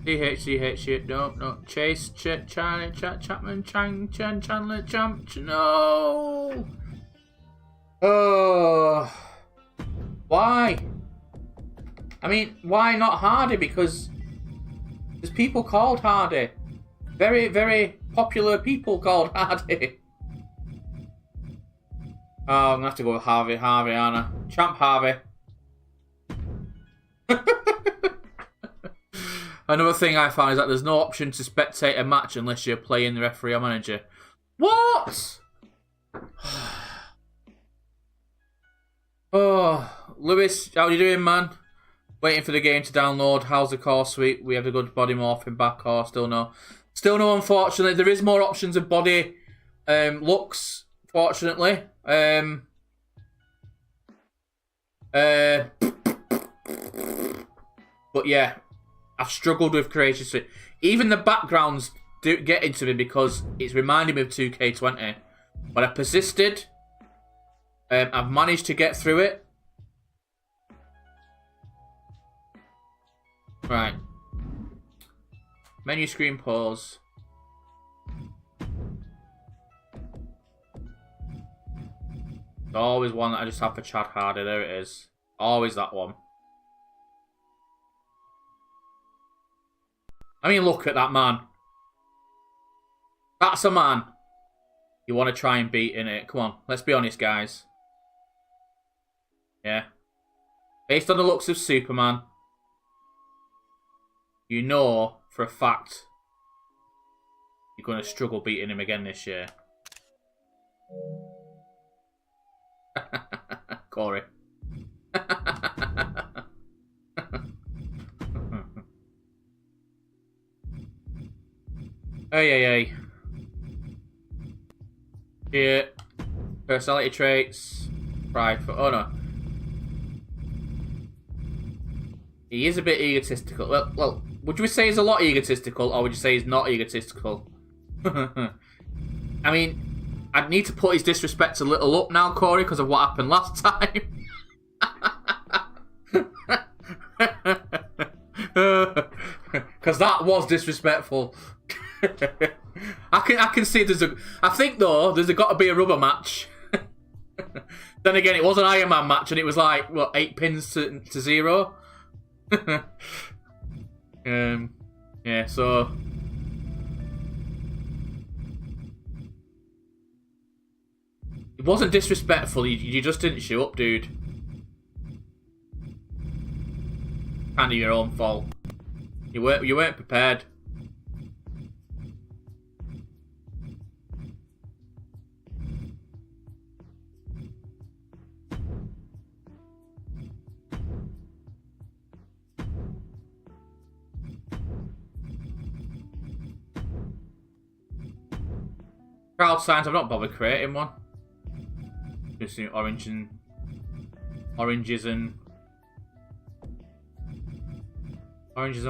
A: CH, no. Chase, Charlie, Chapman, Chandler, Champ, no! Oh. Why? I mean, why not Hardy? Because there's people called Hardy. Very, very popular people called Hardy. Oh, I'm going to have to go with Harvey, Anna. Champ Harvey. Another thing I found is that there's no option to spectate a match unless you're playing the referee or manager. What? Oh, Lewis, how you doing, man? Waiting for the game to download. How's the core suite? We have a good body morphing back, or still no? Still no, unfortunately. There is more options of body looks, fortunately. But yeah, I've struggled with Creation Suite. Even the backgrounds do get into me because it's reminding me of 2K20. But I persisted. I've managed to get through it. Right. Menu screen pause. There's always one that I just have for Chad Hardy. There it is. Always that one. I mean, look at that man. That's a man you want to try and beat, innit? Come on, let's be honest, guys. Yeah. Based on the looks of Superman, you know for a fact you're going to struggle beating him again this year. Corey. Hey. Yeah. Personality traits. Pride for... Oh, no. He is a bit egotistical. Well, would you say he's a lot egotistical, or would you say he's not egotistical? I mean, I'd need to put his disrespect a little up now, Corey, because of what happened last time. Because that was disrespectful. I can see there's a... I think, though, there's got to be a rubber match. Then again, it was an Iron Man match, and it was like, what, 8 pins to 0? Yeah, so... It wasn't disrespectful, you just didn't show up, dude. Kind of your own fault. You weren't prepared. Crowd signs, I've not bothered creating one. Just oranges and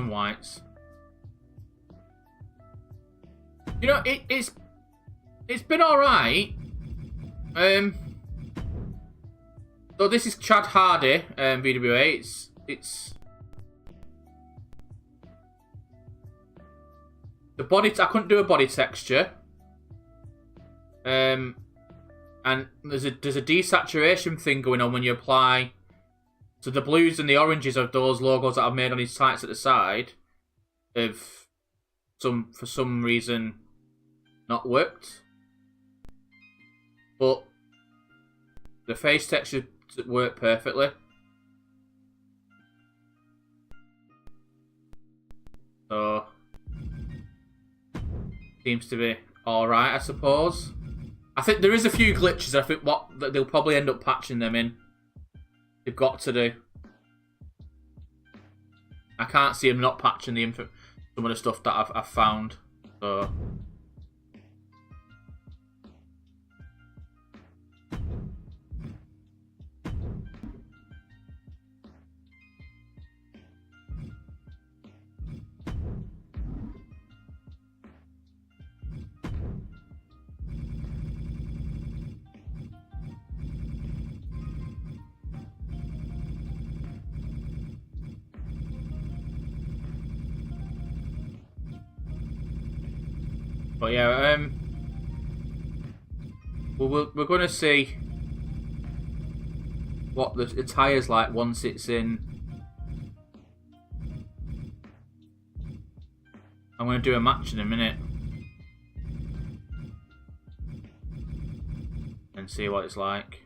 A: whites. You know, it's been alright. So this is Chad Hardy, VWA. It's the body. I couldn't do a body texture. And there's a desaturation thing going on when you apply. So the blues and the oranges of those logos that I've made on his sites at the side have for some reason not worked. But the face texture worked perfectly. So seems to be alright, I suppose. I think there is a few glitches. I think that they'll probably end up patching them in. They've got to do. I can't see them not patching some of the stuff that I've found. So. But yeah, we're going to see what the attire's like once it's in. I'm going to do a match in a minute and see what it's like.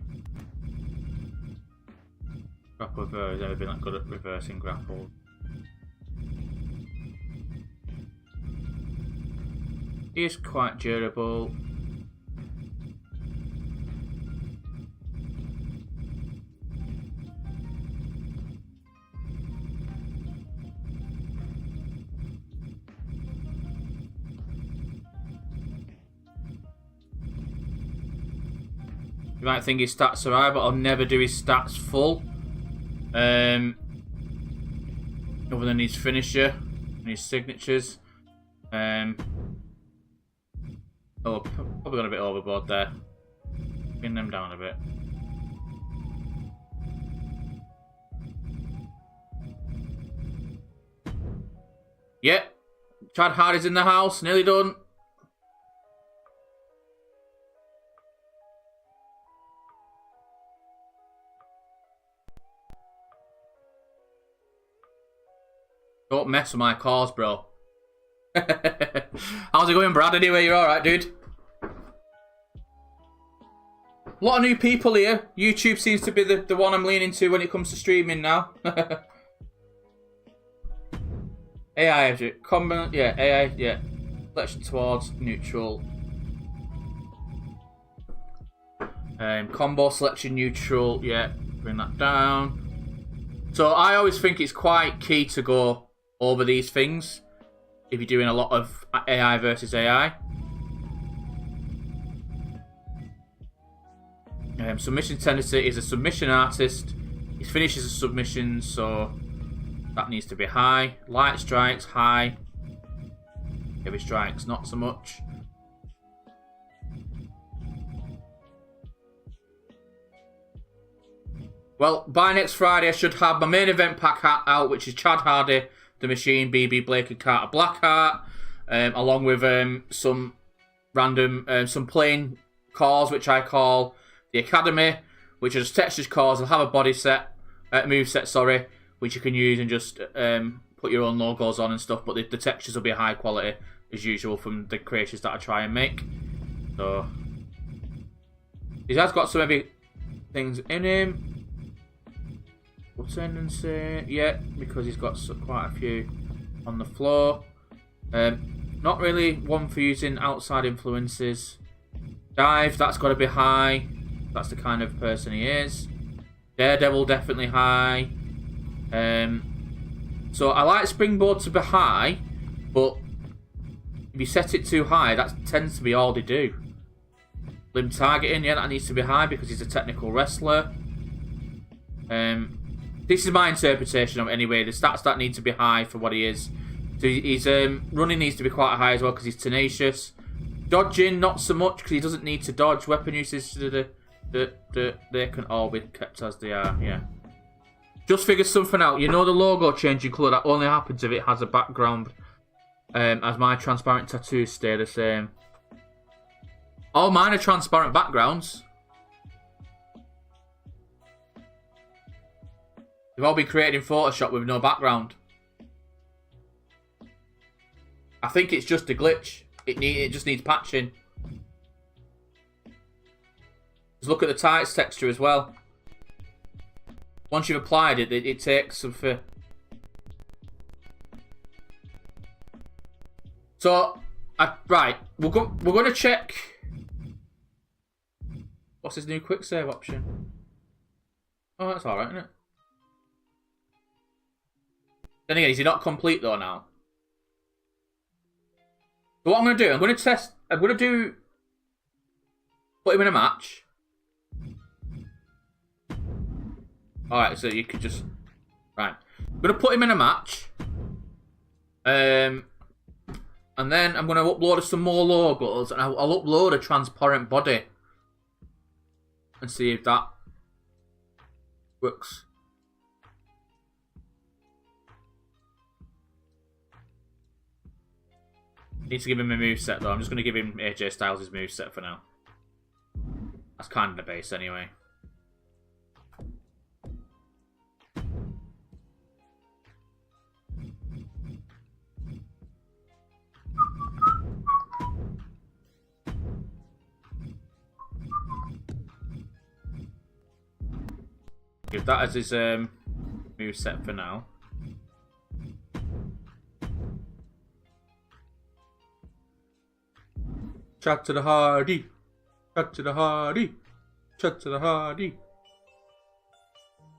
A: Grapple has ever been that good at reversing grapple. He is quite durable. You might think his stats are high, but I'll never do his stats full. Other than his finisher and his signatures. Oh, probably got a bit overboard there. Pin them down a bit. Yep. Chad Hardy's in the house. Nearly done. Don't mess with my cause, bro. How's it going, Brad? Anyway, you're alright, dude. A lot of new people here. YouTube seems to be the one I'm leaning to when it comes to streaming now. AI, yeah, AI, yeah. Selection towards neutral. Combo selection neutral, yeah. Bring that down. So I always think it's quite key to go over these things if you're doing a lot of AI versus AI. Submission tendency is a submission artist. His finish is a submission, so that needs to be high. Light strikes, high. Heavy strikes, not so much. Well, by next Friday, I should have my main event pack out, which is Chad Hardy, The Machine, BB, Blake and Carter Blackheart, along with some random, some plain cores, which I call the Academy, which are just textures cores. They'll have a body set, move set, sorry, which you can use and just put your own logos on and stuff. But the textures will be high quality as usual from the creations that I try and make. So he has got some heavy things in him. Tendency, yeah, because he's got quite a few on the floor. Not really one for using outside influences. Dive, that's got to be high. That's the kind of person he is. Daredevil, definitely high. So I like Springboard to be high, but if you set it too high, that tends to be all they do. Limb targeting, yeah, that needs to be high because he's a technical wrestler. This is my interpretation of it anyway. The stats that need to be high for what he is. So he's running needs to be quite high as well because he's tenacious. Dodging, not so much because he doesn't need to dodge. Weapon uses, they can all be kept as they are, yeah. Just figure something out. You know the logo changing colour, that only happens if it has a background. As my transparent tattoos stay the same. All mine are transparent backgrounds. They've all been created in Photoshop with no background. I think it's just a glitch. It just needs patching. Just look at the tights texture as well. Once you've applied it, it takes some for. So, right, we're going to check. What's his new quick save option? Oh, that's all right, isn't it? Then again, is he not complete though now? So what I'm going to do, I'm going to test, put him in a match. Alright, so you could just, right. I'm going to put him in a match. And then I'm going to upload some more logos and I'll upload a transparent body. And see if that works. Need to give him a moveset though. I'm just going to give him AJ Styles' moveset for now. That's kind of the base anyway. Give that as his moveset for now. Chat to the Hardy. Chat to the Hardy. Chat to the Hardy.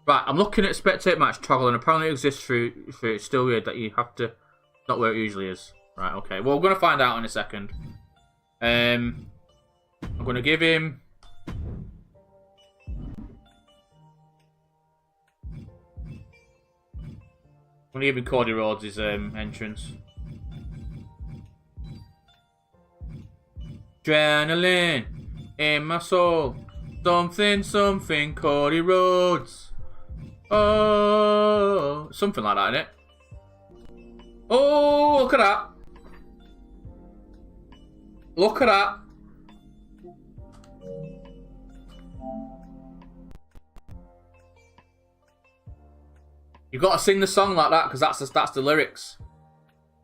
A: Right, I'm looking at spectate match toggle and apparently it exists through it's still weird that you have to, not where it usually is. Right, okay. Well, we're going to find out in a second. I'm going to give him. I'm going to give him Cody Rhodes' entrance. Adrenaline in my soul. Something, Cody Rhodes. Oh, something like that, innit? Oh, look at that. Look at that. You've got to sing the song like that because that's the lyrics.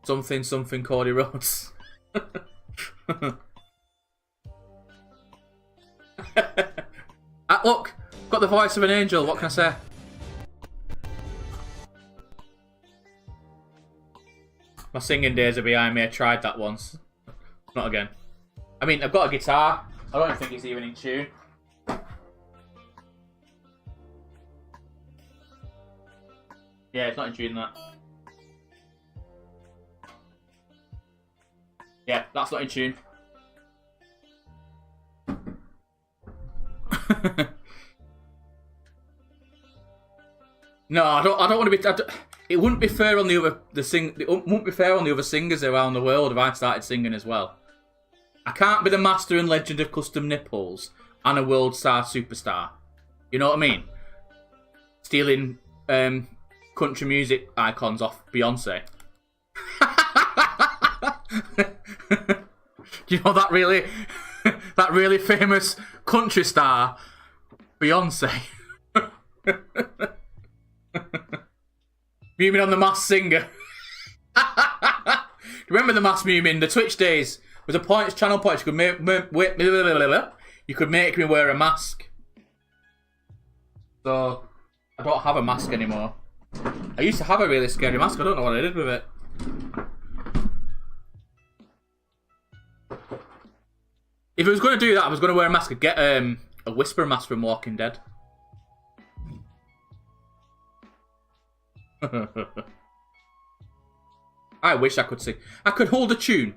A: Something, Cody Rhodes. Look, got the voice of an angel. What can I say? My singing days are behind me. I tried that once. Not again. I mean, I've got a guitar. I don't think it's even in tune. Yeah, it's not in tune, that. Yeah, that's not in tune. No, I don't want to be. It wouldn't be fair on It wouldn't be fair on the other singers around the world if I started singing as well. I can't be the master and legend of custom nipples and a world star superstar. You know what I mean? Stealing country music icons off Beyonce. Do you know that really famous country star, Beyonce? Mewing on the Masked Singer. Remember the Masked Mewing? The Twitch days was a channel point. You could make me wear a mask. So I don't have a mask anymore. I used to have a really scary mask. I don't know what I did with it. If I was going to do that, I was going to wear a mask. I'd get a whisper mask from Walking Dead. I wish I could sing. I could hold a tune.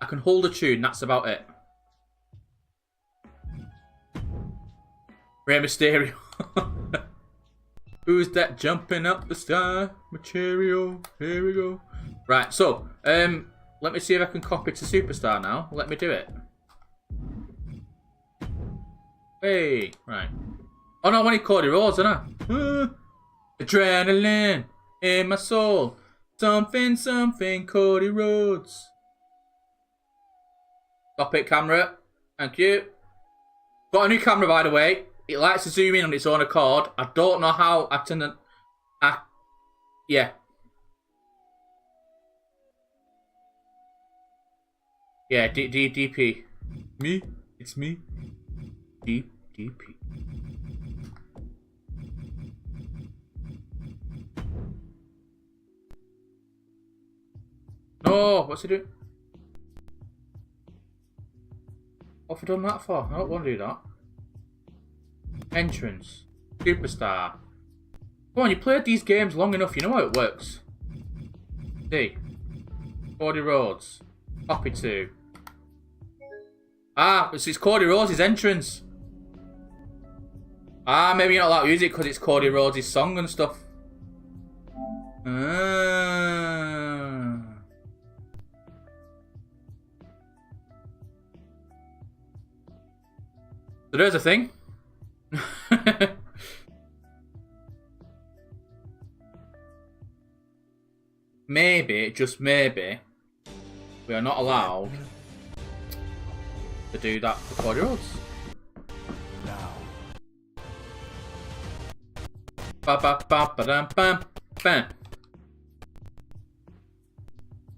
A: I can hold a tune. That's about it. Rey Mysterio. Who's that jumping up the sky? Material. Here we go. Right. So, let me see if I can copy to Superstar now. Let me do it. Hey. Right. Oh no, I wanted Cody Rhodes, didn't I? Adrenaline in my soul. Something, Cody Rhodes. Stop it, camera. Thank you. Got a new camera, by the way. It likes to zoom in on its own accord. I don't know how I turn the... yeah. Yeah, DP. Me? It's me. DP. No, what's he doing? What have I done that for? I don't want to do that. Entrance. Superstar. Come on, you played these games long enough. You know how it works. See. Cody Rhodes. Copy to. It's Cody Rhodes' entrance. Maybe you're not allowed to use it because it's Cody Rhodes' song and stuff. So there's a thing. Maybe, just maybe, we are not allowed to do that for Cody Rhodes. Now.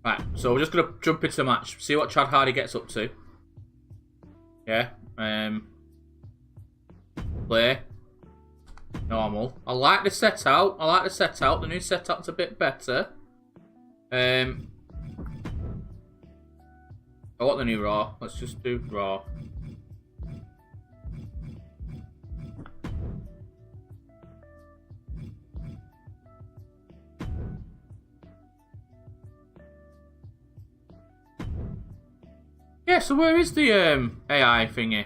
A: Right, so we're just gonna jump into the match, see what Chad Hardy gets up to. Yeah, play. Normal. I like the setup. The new setup's a bit better. I want the new Raw. Let's just do Raw. Yeah, so where is the AI thingy?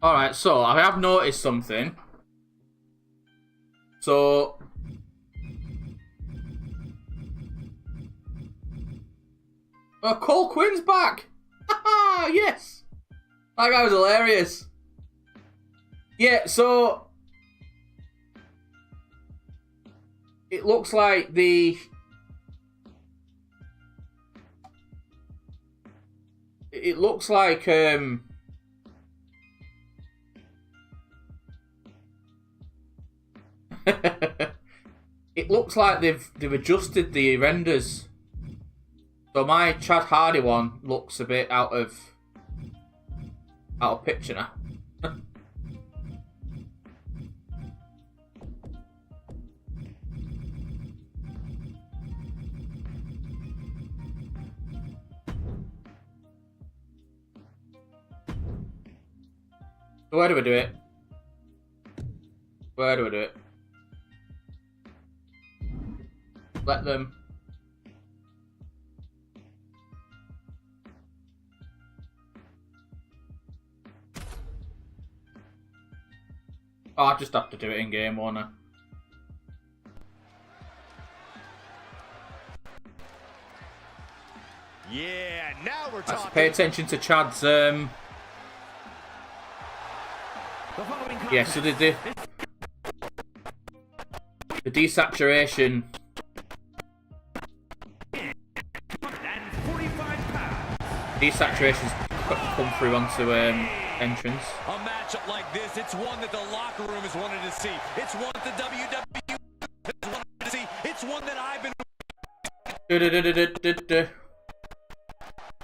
A: Alright, so I have noticed something. So... Oh, Cole Quinn's back! Haha, yes! That guy was hilarious. Yeah, so... It looks like the... It looks like, it looks like they've adjusted the renders. So my Chad Hardy one looks a bit out of picture now. So where do we do it? Where do we do it? Let them. Oh, I just have to do it in game, won't I?
B: Yeah, now we're talking.
A: Let's pay attention to Chad's yeah, so the desaturation desaturation's come through onto entrance.
B: A matchup like this, it's one that the locker room has wanted to see. It's one that the WWE has wanted to see. It's one that I've been.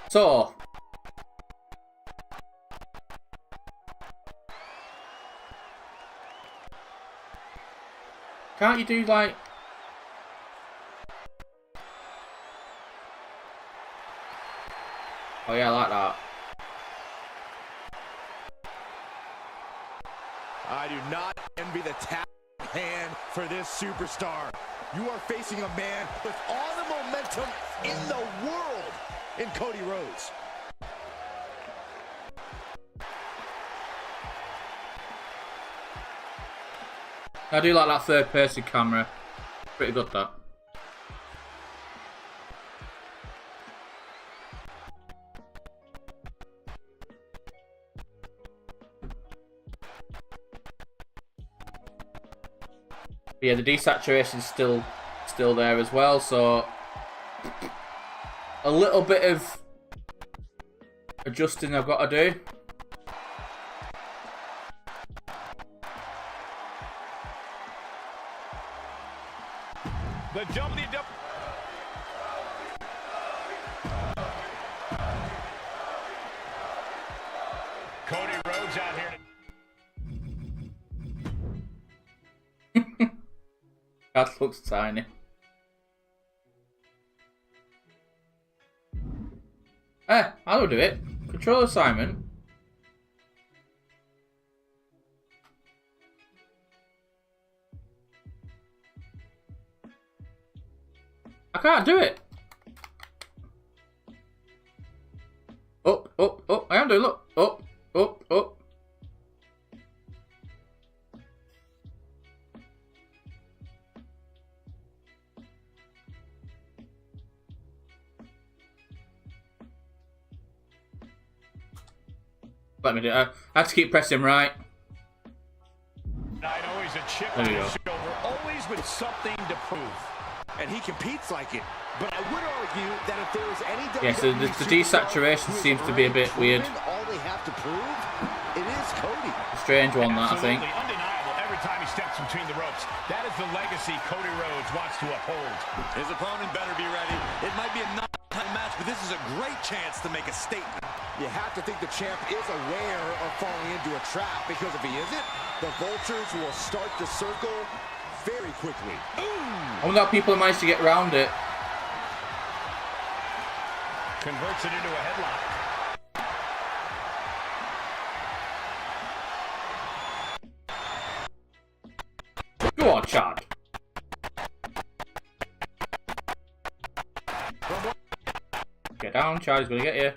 A: So. Can't you do like... Oh yeah, I like that.
B: I do not envy the tap hand for this superstar. You are facing a man with all the momentum in the world in Cody Rhodes.
A: I do like that third person camera. Pretty good, that. Yeah, the desaturation's still there as well, so a little bit of adjusting I've got to do.
B: The WWE. Cody Rhodes out here.
A: That looks tiny. I'll do it. Control assignment. I can't do it. Up, up, up. I am doing, look. Up, up, up. Let me do it. I have to keep pressing right.
B: Not always a chip on his shoulder, always with something to prove. And he competes like it. But I would argue that if there is any
A: yeah, so the desaturation seems to be a bit weird.
B: All they have to prove, it is Cody.
A: A strange one, that, I think.
B: Undeniable every time he steps between the ropes. That is the legacy Cody Rhodes wants to uphold. His opponent better be ready. It might be a non-time match, but this is a great chance to make a statement. You have to think the champ is aware of falling into a trap, because if he isn't, the Vultures will start the circle very quickly.
A: I wonder how people managed to get around it.
B: Converts it into a headlock.
A: Go on, Chad. Get down, Chad. He's gonna get you.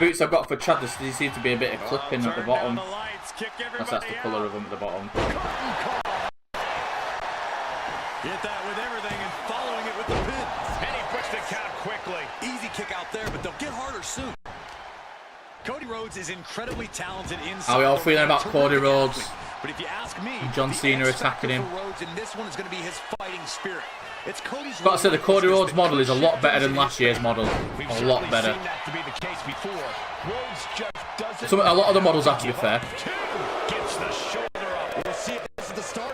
A: boots I've got for Chad, there seems to be a bit of clipping at the bottom. That's the colour of them at the bottom.
B: Hit that with everything and following it with the pin. And he puts the count quickly. Easy kick out there, but they'll get harder soon. Cody Rhodes is incredibly talented inside.
A: How are we all feeling about Cody Rhodes?
B: But if you ask me,
A: John Cena attacking him.
B: Rhodes in this one is going to be his fighting spirit. It's Cody's.
A: Got to say, the Cody Rhodes model is a lot better than last year's model. A lot better. A lot of the models have to be fair.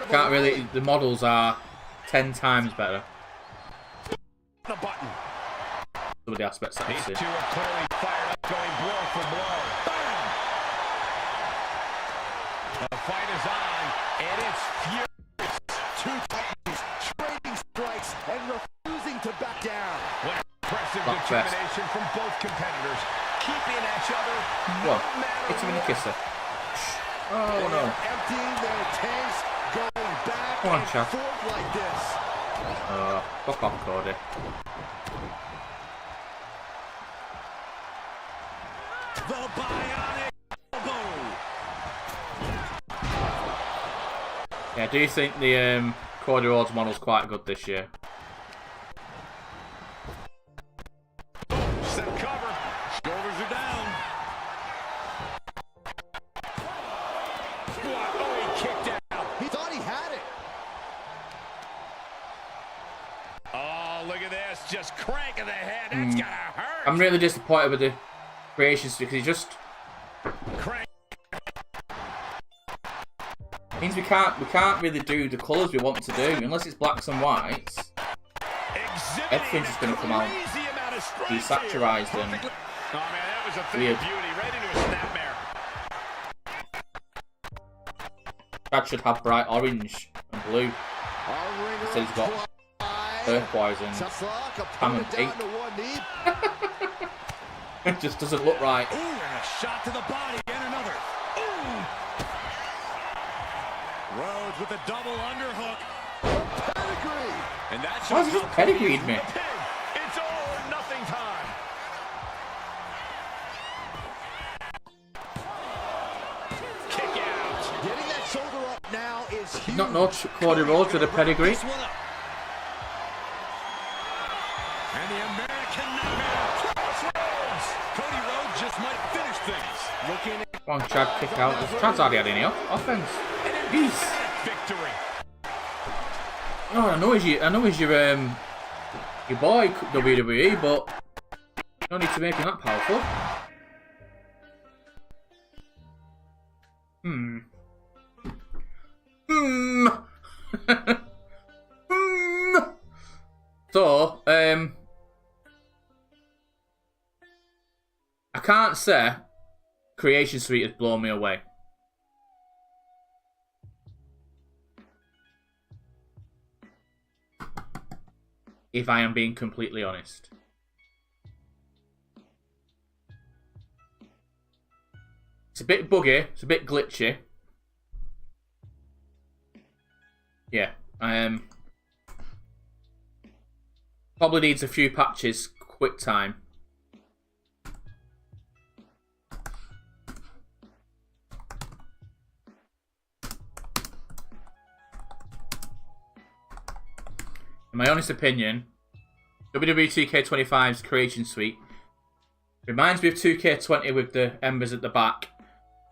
A: Can't really. The models are 10 times better. Some of the aspects that I see.
B: Going blow for blow. Bam! The fight is on, and it's furious. Two titans trading strikes and refusing to back down. What impressive determination from both competitors, keeping at each other.
A: What? It's him in a kisser. Oh no!
B: Emptying their tanks, going back and forth like this.
A: Fuck off, Cody.
B: The bionic elbow.
A: Yeah, do you think the Cody Rhodes model's quite good this year?
B: Set cover. Shoulders are down. Oh, he kicked out. He thought he had it. Oh, look at this. Just cranking the head. That's gotta hurt.
A: I'm really disappointed with the creations because he just means we can't really do the colours we want to do unless it's blacks and whites. Everything's just going to come out desaturized and weird. Chad should have bright orange and blue. Instead he's got turquoise and ham and pink. It just doesn't look right.
B: Ooh, and a shot to the body and another. Ooh. Rhodes with a double underhook. Pedigree. And that's
A: why has he just pedigreed me?
B: It's all or nothing time. Kick out. Getting that shoulder up now is huge.
A: Not no Cody Rhodes with a pedigree.
B: And the American Nightmare Crossroads. Cody Rhodes just might finish things. Looking at
A: Come on, Chad, kick out. Chad's already had any offense. Jeez.
B: Victory.
A: Oh, I know he's your boy WWE, but you don't need to make him that powerful. So, I can't say Creation Suite has blown me away. If I am being completely honest. It's a bit buggy, it's a bit glitchy. Yeah, probably needs a few patches, quick time. In my honest opinion, WWE2K25's Creation Suite reminds me of 2K20 with the embers at the back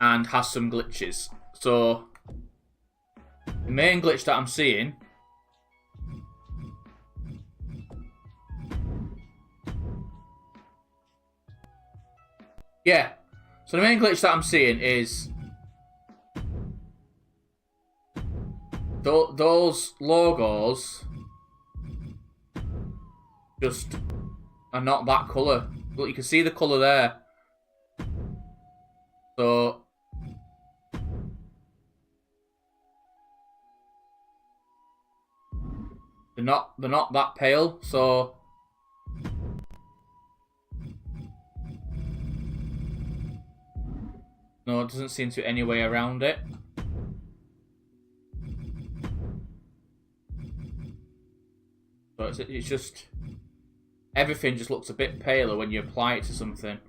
A: and has some glitches. So, the main glitch that I'm seeing so the main glitch that I'm seeing is those logos just are not that colour. Look, you can see the colour there. So they're not that pale, so no, it doesn't seem to be any way around it. So it's just everything just looks a bit paler when you apply it to something.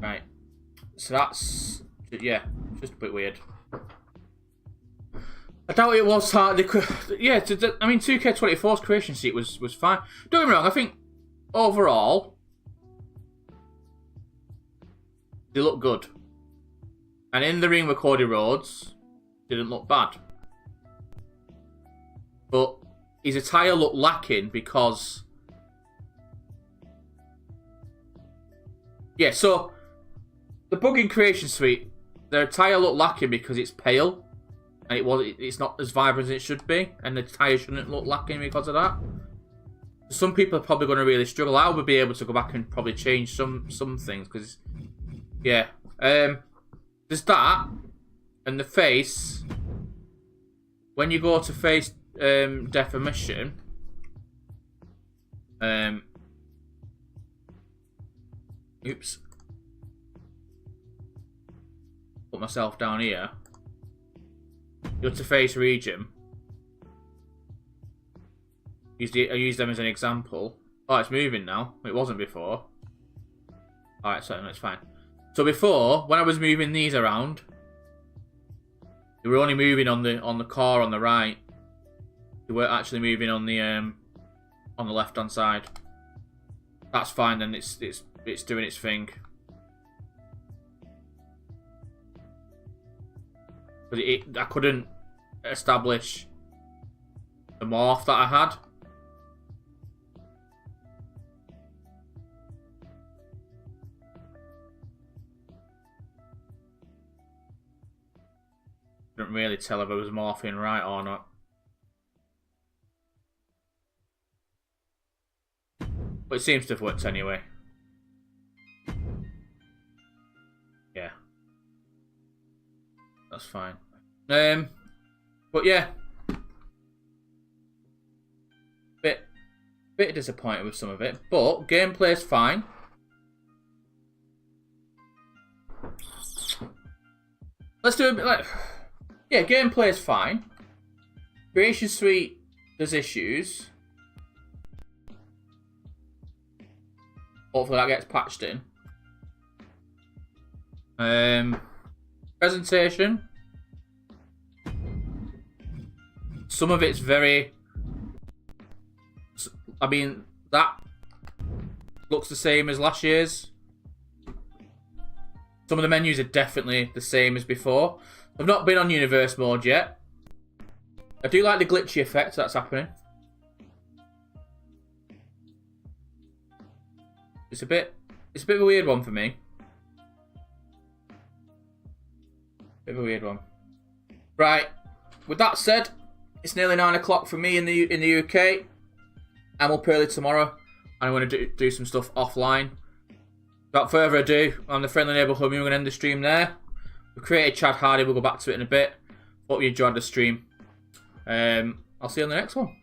A: Right. So that's, yeah, just a bit weird. I doubt it was hard. Yeah, I mean, 2K24's creation seat was fine. Don't get me wrong, I think overall they look good. And in the ring with Cody Rhodes, didn't look bad. But his attire looked lacking because... Yeah, so the bug in Creation Suite, their attire looked lacking because it's pale. And it's not as vibrant as it should be. And the attire shouldn't look lacking because of that. Some people are probably going to really struggle. I would be able to go back and probably change some things. Because, yeah. There's that. And the face. When you go to face definition. Oops. Put myself down here. Go to face region. I use them as an example. Oh, it's moving now. It wasn't before. Alright, so that's fine. So before, when I was moving these around, they were only moving on the car on the right. They weren't actually moving on the left hand side. That's fine, then it's doing its thing. But I couldn't establish the morph that I had. Couldn't really tell if I was morphing right or not. But it seems to have worked anyway. Yeah. That's fine. But yeah. Bit disappointed with some of it. But gameplay's fine. Let's do a bit like... Yeah, gameplay's fine. Creation Suite, there's issues. Hopefully that gets patched in. Presentation. Some of it's very... I mean, that looks the same as last year's. Some of the menus are definitely the same as before. I've not been on universe mode yet. I do like the glitchy effect that's happening. It's a bit of a weird one for me. Bit of a weird one. Right. With that said, it's nearly 9 o'clock for me in the UK. I'm up early tomorrow. I'm going to do some stuff offline. Without further ado, I'm the Friendly Neighbourhood. We're going to end the stream there. We created Chad Hardy. We'll go back to it in a bit. Hope you enjoyed the stream. I'll see you on the next one.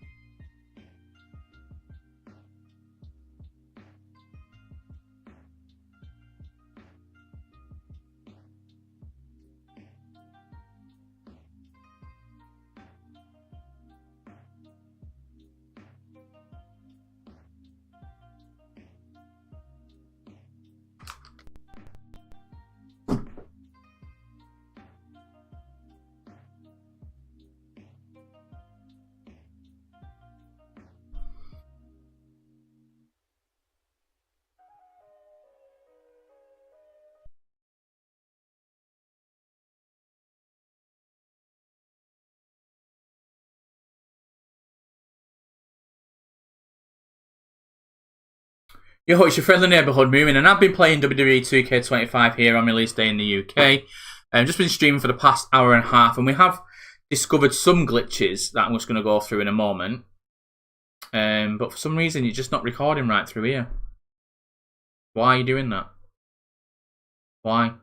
A: Yo, it's your Friendly Neighbourhood Moomin, and I've been playing WWE2K25 here on release day in the UK. I've just been streaming for the past hour and a half, and we have discovered some glitches that I'm just going to go through in a moment. But for some reason, you're just not recording right through here. Why are you doing that? Why?